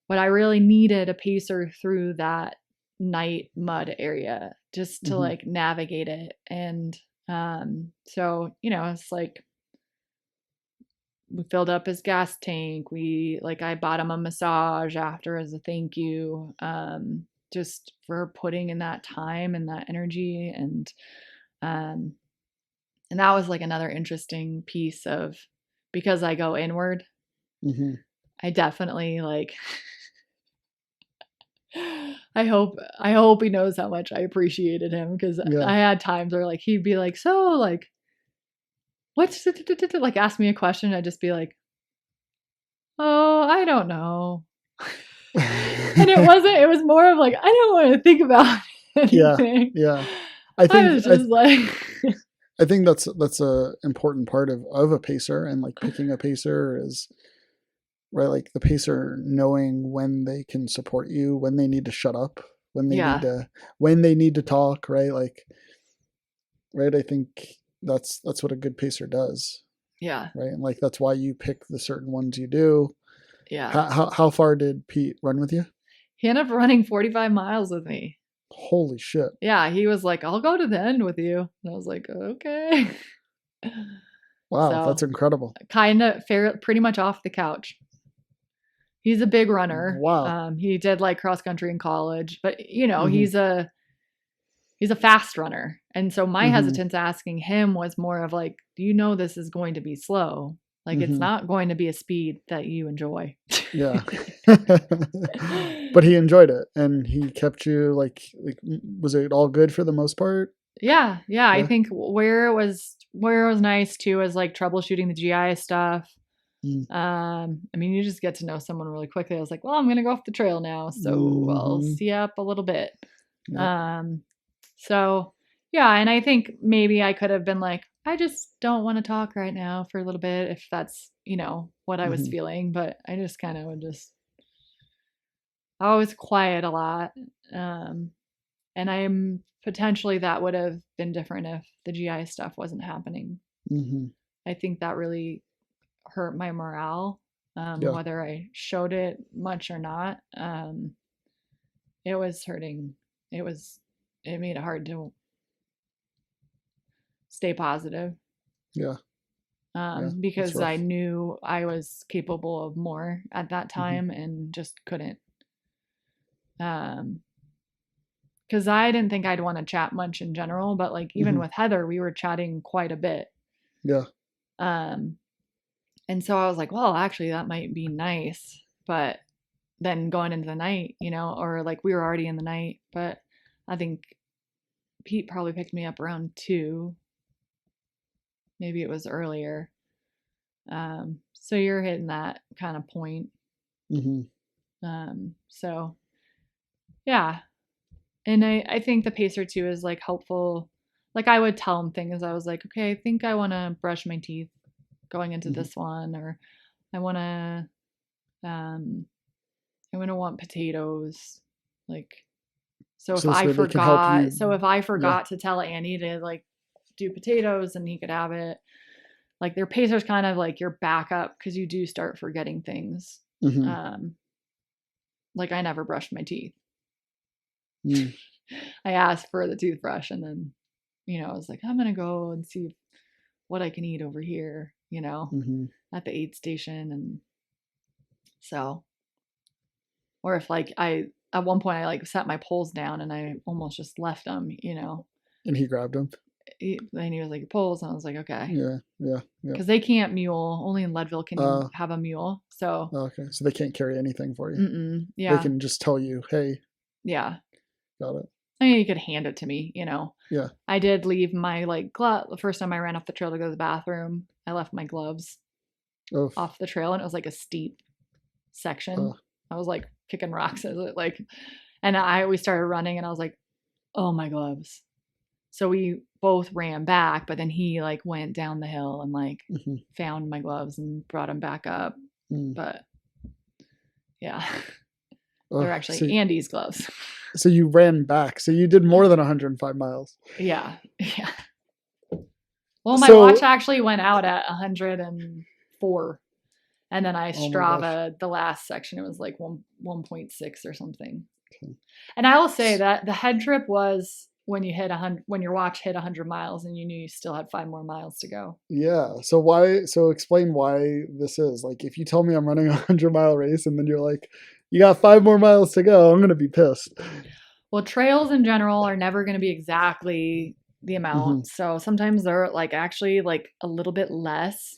But I really needed a pacer through that night mud area just to like navigate it. And so, it's like, we filled up his gas tank. I bought him a massage after as a thank you, just for putting in that time and that energy. And that was like another interesting piece of, because I go inward, I definitely like, I hope he knows how much I appreciated him, because I had times where like, he'd be like, so like, what's like, ask me a question. I'd just be like, oh, I don't know. And it was more of like, I don't want to think about anything. Yeah. I was just I think that's a important part of a pacer, and like picking a pacer is, right, like the pacer knowing when they can support you, when they need to shut up, when they need to talk, right? Like, right. I think that's what a good pacer does. Yeah. Right. And like, that's why you pick the certain ones you do. Yeah. How far did Pete run with you? He ended up running 45 miles with me. Holy shit. Yeah. He was like, I'll go to the end with you. And I was like, okay. Wow. So, that's incredible. Kind of pretty much off the couch. He's a big runner. Wow. He did like cross country in college, but he's a fast runner. And so my hesitance asking him was more of like, do you know this is going to be slow? Like, it's not going to be a speed that you enjoy. Yeah. But he enjoyed it, and he kept you like, was it all good for the most part? Yeah. I think where it was nice too is like troubleshooting the GI stuff. I mean, you just get to know someone really quickly. I was like, well, I'm going to go off the trail now, so I'll see you up a little bit. So yeah. And I think maybe I could have been like, I just don't want to talk right now for a little bit, if that's, what I was feeling, but I just kind of I was quiet a lot. And I'm potentially, that would have been different if the GI stuff wasn't happening. I think that really hurt my morale, whether I showed it much or not. It was hurting. It made it hard to stay positive. Because I knew I was capable of more at that time and just couldn't. Because I didn't think I'd want to chat much in general, but like even with Heather, we were chatting quite a bit. And so I was like, well, actually that might be nice, but then going into the night, or like we were already in the night, but I think Pete probably picked me up around 2. Maybe it was earlier. So you're hitting that kind of point. So yeah. And I think the pacer too is like helpful. Like I would tell him things. I was like, okay, I think I want to brush my teeth going into this one, or I want to want potatoes. Like, so if I forgot to tell Andy to like do potatoes and he could have it, like their pacer's kind of like your backup, because you do start forgetting things. Like I never brushed my teeth. I asked for the toothbrush, and then I was like, I'm gonna go and see what I can eat over here, at the aid station. And so, or if like at one point I like set my poles down and I almost just left them, and he grabbed them. And he was like, poles, and I was like, okay. Yeah. Because they can't mule. Only in Leadville can you have a mule. So okay, so they can't carry anything for you. Yeah, they can just tell you, hey. Yeah. Got it. I mean, you could hand it to me, Yeah. I did leave my like glove. The first time I ran off the trail to go to the bathroom, I left my gloves Oh. off the trail, and it was like a steep section. I was like kicking rocks as it like, and we started running, and I was like, oh, my gloves. So we both ran back, but then he like went down the hill and like found my gloves and brought them back up. But yeah, they're actually Andy's gloves. So you ran back. So you did more than 105 miles. Yeah. Yeah. Well, my watch actually went out at 104. And then I Strava the last section. It was like 1.6 or something. Okay. And I will say that the head trip was when you hit 100, when your watch hit 100 miles and you knew you still had 5 more miles to go. Yeah. So explain why this is. Like, if you tell me I'm running a 100-mile race and then you're like, you got 5 more miles to go, I'm going to be pissed. Well, trails in general are never going to be exactly the amount. So sometimes they're like actually like a little bit less,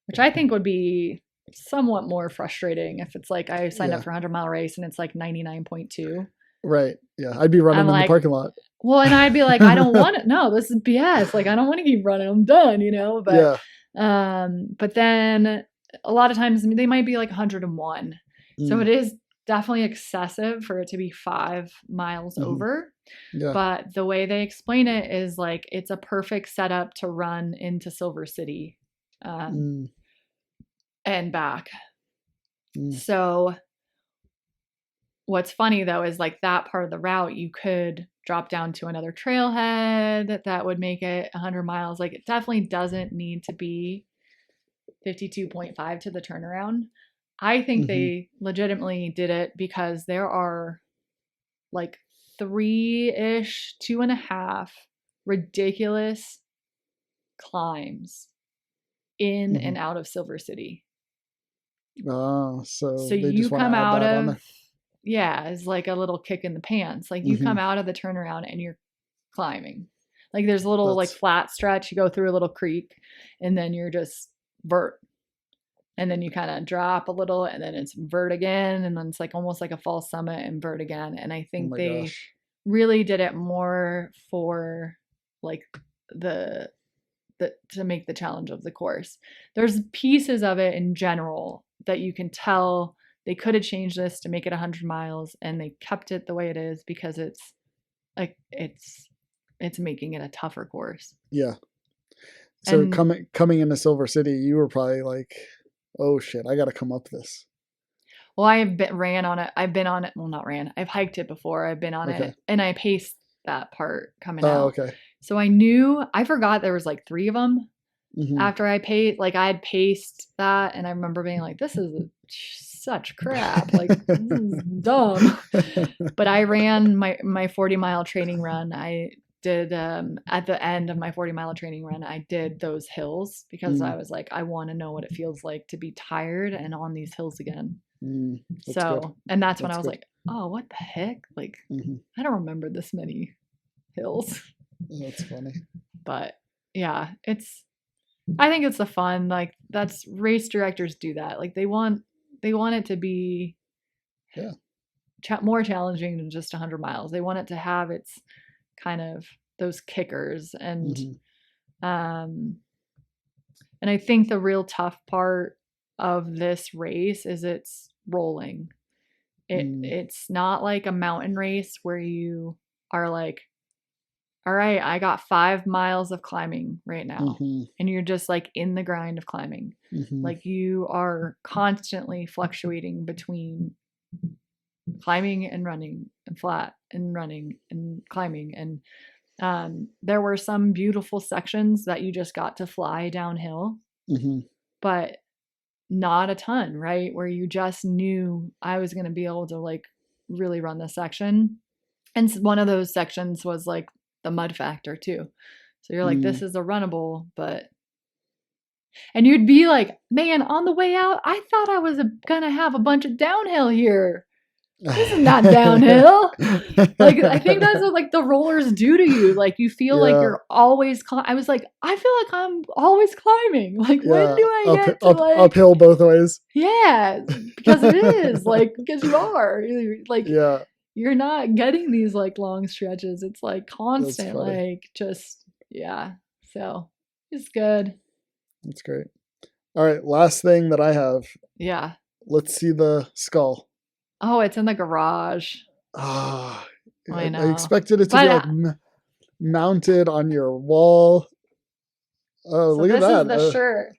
which I think would be somewhat more frustrating if it's like I signed up for a 100-mile race and it's like 99.2. Right. Yeah. I'd be running in the parking lot. Well, and I'd be like, I don't want it. No, this is BS. Like, I don't want to keep running. I'm done, But, but then a lot of times they might be like 101. So it is definitely excessive for it to be 5 miles over. Yeah. But the way they explain it is like it's a perfect setup to run into Silver City and back. So what's funny though is like that part of the route you could drop down to another trailhead that would make it 100 miles. Like it definitely doesn't need to be 52.5 to the turnaround. I think they legitimately did it because there are like 3-ish, 2.5 ridiculous climbs in and out of Silver City. Oh, so you come out of, it's like a little kick in the pants. Like you come out of the turnaround and you're climbing. Like there's a little like flat stretch. You go through a little creek and then you're just vert. And then you kind of drop a little and then it's vert again. And then it's like almost like a false summit and vert again. And I think they really did it more for like the to make the challenge of the course. There's pieces of it in general that you can tell they could have changed this to make it 100 miles and they kept it the way it is because it's like it's making it a tougher course. Yeah. So coming into Silver City, you were probably like, oh shit, I got to come up this. Well, I've ran on it. I've been on it. Well, not ran. I've hiked it before. I've been on it and I paced that part coming out. Okay. So I forgot there was like 3 of them after I paced. Like I had paced that and I remember being like, this is such crap. Like this is dumb. But I ran my 40-mile training run. I did at the end of my 40-mile training run, I did those hills because I was like, I want to know what it feels like to be tired and on these hills again. So, good. And that's when I was like, oh, what the heck? Like, I don't remember this many hills. That's funny. But yeah, I think it's the fun. Like that's race directors do that. Like they want it to be more challenging than just 100 miles. They want it to have its kind of those kickers and I think the real tough part of this race is it's rolling. It's not like a mountain race where you are like, all right, I got 5 miles of climbing right now. And you're just like in the grind of climbing. Like you are constantly fluctuating between climbing and running and flat and running and climbing. And there were some beautiful sections that you just got to fly downhill, but not a ton, right? Where you just knew I was going to be able to like really run this section. And one of those sections was like the mud factor too. So you're like, this is a runnable, and you'd be like, man, on the way out, I thought I was going to have a bunch of downhill here. This is not downhill. Like, I think that's what like the rollers do to you. Like you feel like you're always I was like, I feel like I'm always climbing. Like when do I get to like uphill both ways? Yeah, because it is like, because you are like, you're not getting these like long stretches. It's like constant, funny. like just, yeah. So it's good. That's great. All right, last thing that I have. Yeah. Let's see the skull. Oh, it's in the garage. Ah, I I know. expected it to But, be like mounted on your wall. Oh, so look at this is that. the shirt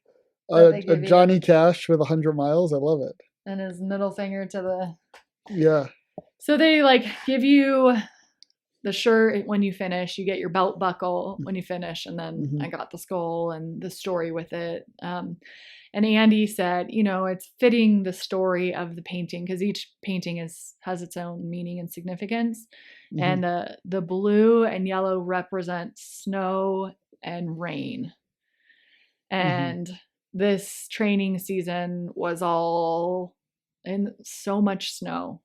that they A give Johnny you, Cash with 100 miles. I love it. and his middle finger to the. Yeah. So they like give you the shirt when you finish. You get your belt buckle when you finish, and then I got the skull and the story with it. And Andy said, it's fitting the story of the painting because each painting has its own meaning and significance. And the blue and yellow represent snow and rain. And this training season was all in so much snow.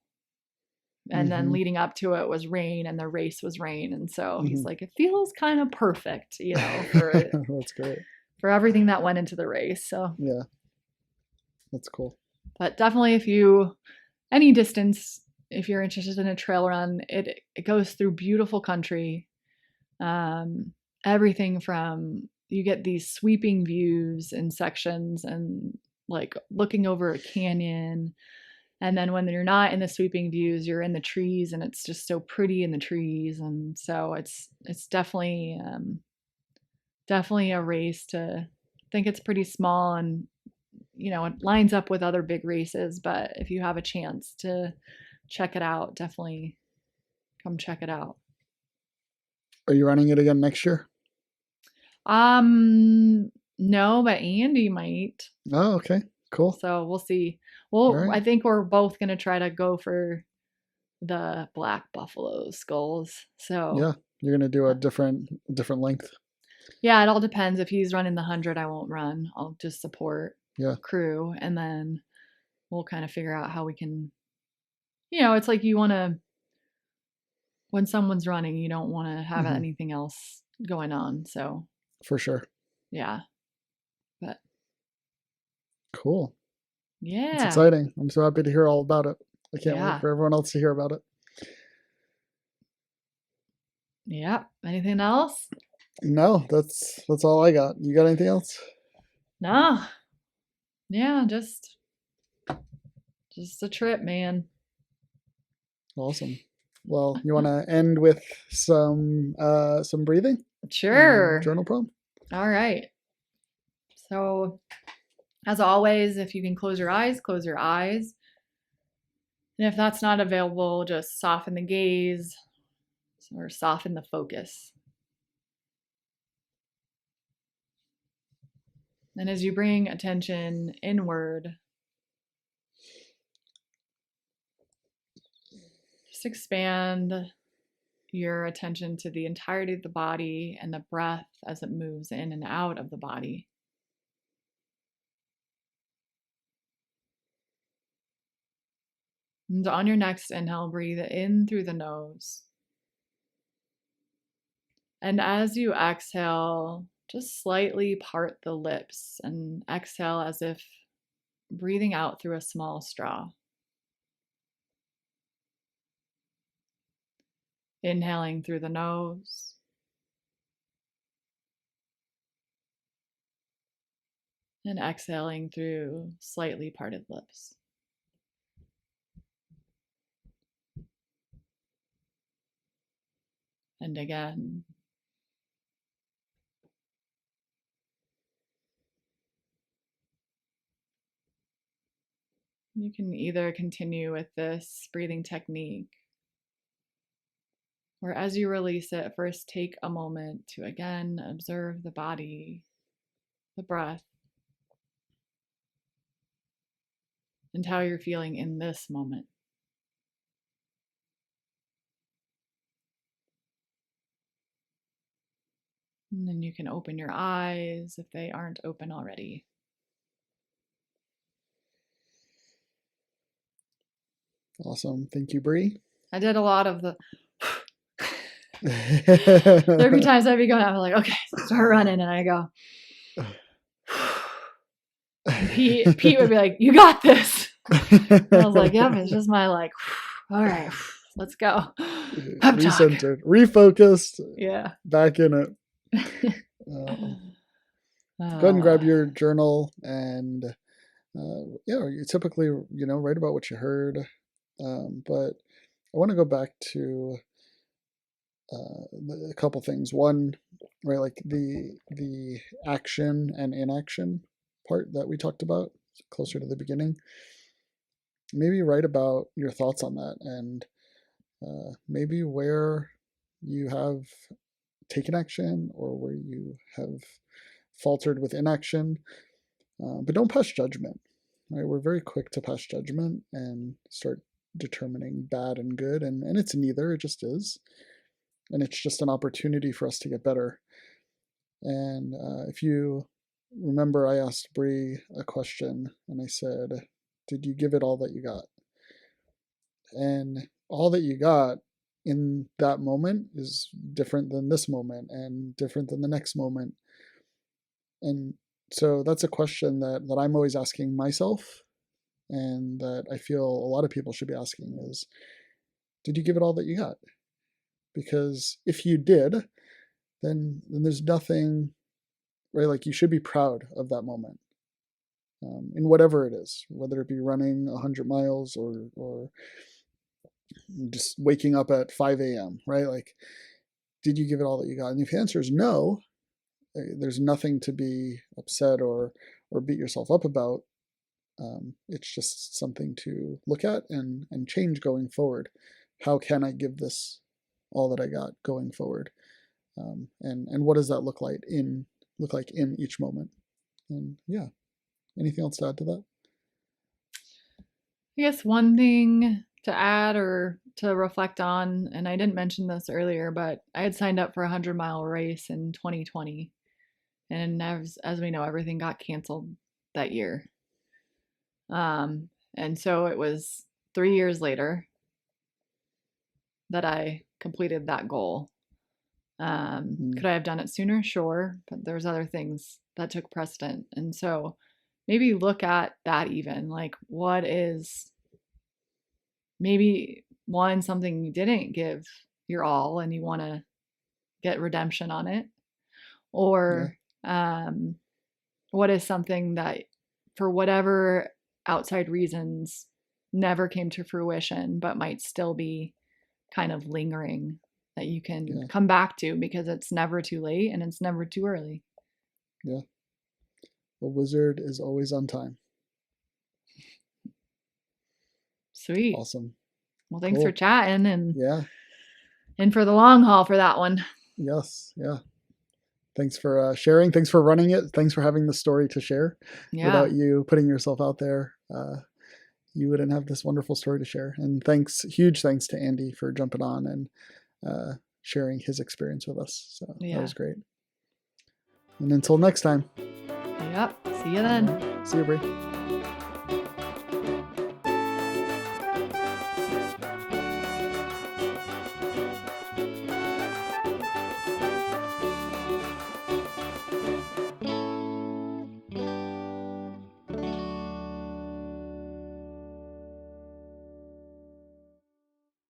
And then leading up to it was rain, and the race was rain. And so he's like, it feels kind of perfect, for That's great. For everything that went into the race. So yeah, that's cool. But definitely, any distance, if you're interested in a trail run, it goes through beautiful country. Everything from, you get these sweeping views in sections and like looking over a canyon. And then when you're not in the sweeping views, you're in the trees, and it's just so pretty in the trees. And so it's definitely a race I think it's pretty small, and it lines up with other big races. But if you have a chance to check it out, definitely come check it out. Are you running it again next year? No, but Andy might. Oh, okay. Cool. So we'll see. Well, right. I think we're both going to try to go for the black buffalo skulls. So yeah, you're going to do a different length. Yeah, it all depends. If he's running the 100, I won't run. I'll just support crew, and then we'll kind of figure out how we can, it's like when someone's running, you don't want to have anything else going on. So for sure. Yeah. But cool. Yeah. It's exciting. I'm so happy to hear all about it. I can't wait for everyone else to hear about it. Yeah. Anything else? No, that's all I got. You got anything else? No. Yeah, just a trip, man. Awesome. Well, you want to end with some breathing? Sure. Journal prompt. All right. So, as always, if you can close your eyes, close your eyes. And if that's not available, just soften the gaze or soften the focus. And as you bring attention inward, just expand your attention to the entirety of the body and the breath as it moves in and out of the body. And on your next inhale, breathe in through the nose. And as you exhale, just slightly part the lips and exhale as if breathing out through a small straw. Inhaling through the nose. And exhaling through slightly parted lips. And again. You can either continue with this breathing technique, or as you release it, first take a moment to again observe the body, the breath, and how you're feeling in this moment. And then you can open your eyes if they aren't open already. Awesome. Thank you, Bree. I did a lot of the there'd be times I'd be going, I'm like, okay, start running, and I go. Pete would be like, you got this. And I was like, yep, it's just my all right, Let's go. Pep talk. Recentered, refocused, Yeah. back in it. Go ahead and grab your journal and you typically, write about what you heard. But I want to go back to a couple things. One, right, like the action and inaction part that we talked about closer to the beginning. Maybe write about your thoughts on that, and maybe where you have taken action or where you have faltered with inaction. But don't pass judgment. Right? We're very quick to pass judgment and start determining bad and good, and it's neither. It just is, and it's just an opportunity for us to get better. And if you remember, I asked Bree a question, and I said, "Did you give it all that you got?" And all that you got in that moment is different than this moment, and different than the next moment. And so that's a question that I'm always asking myself, and that I feel a lot of people should be asking is, did you give it all that you got? Because if you did, then there's nothing, right? Like, you should be proud of that moment, in whatever it is, whether it be running 100 miles or just waking up at 5 a.m., right? Like, did you give it all that you got? And if the answer is no, there's nothing to be upset or beat yourself up about. It's just something to look at and change going forward. How can I give this all that I got going forward? And what does that look like in each moment? And yeah, anything else to add to that? I guess one thing to add or to reflect on, and I didn't mention this earlier, but I had signed up for a 100-mile race in 2020. And as we know, everything got canceled that year. And so it was 3 years later that I completed that goal. Could I have done it sooner? Sure. But there's other things that took precedent. And so maybe look at that even. Like, what is maybe something you didn't give your all and you want to get redemption on it? Or what is something that, for whatever outside reasons, never came to fruition, but might still be kind of lingering, that you can come back to, because it's never too late and it's never too early. Yeah. The wizard is always on time. Sweet. Awesome. Well, thanks for chatting and for the long haul for that one. Yes. Yeah. Thanks for sharing. Thanks for running it. Thanks for having the story to share. Yeah. Without you putting yourself out there, you wouldn't have this wonderful story to share. And huge thanks to Andy for jumping on and sharing his experience with us. So that was great. And until next time. Yep. See you then. See you, Brie.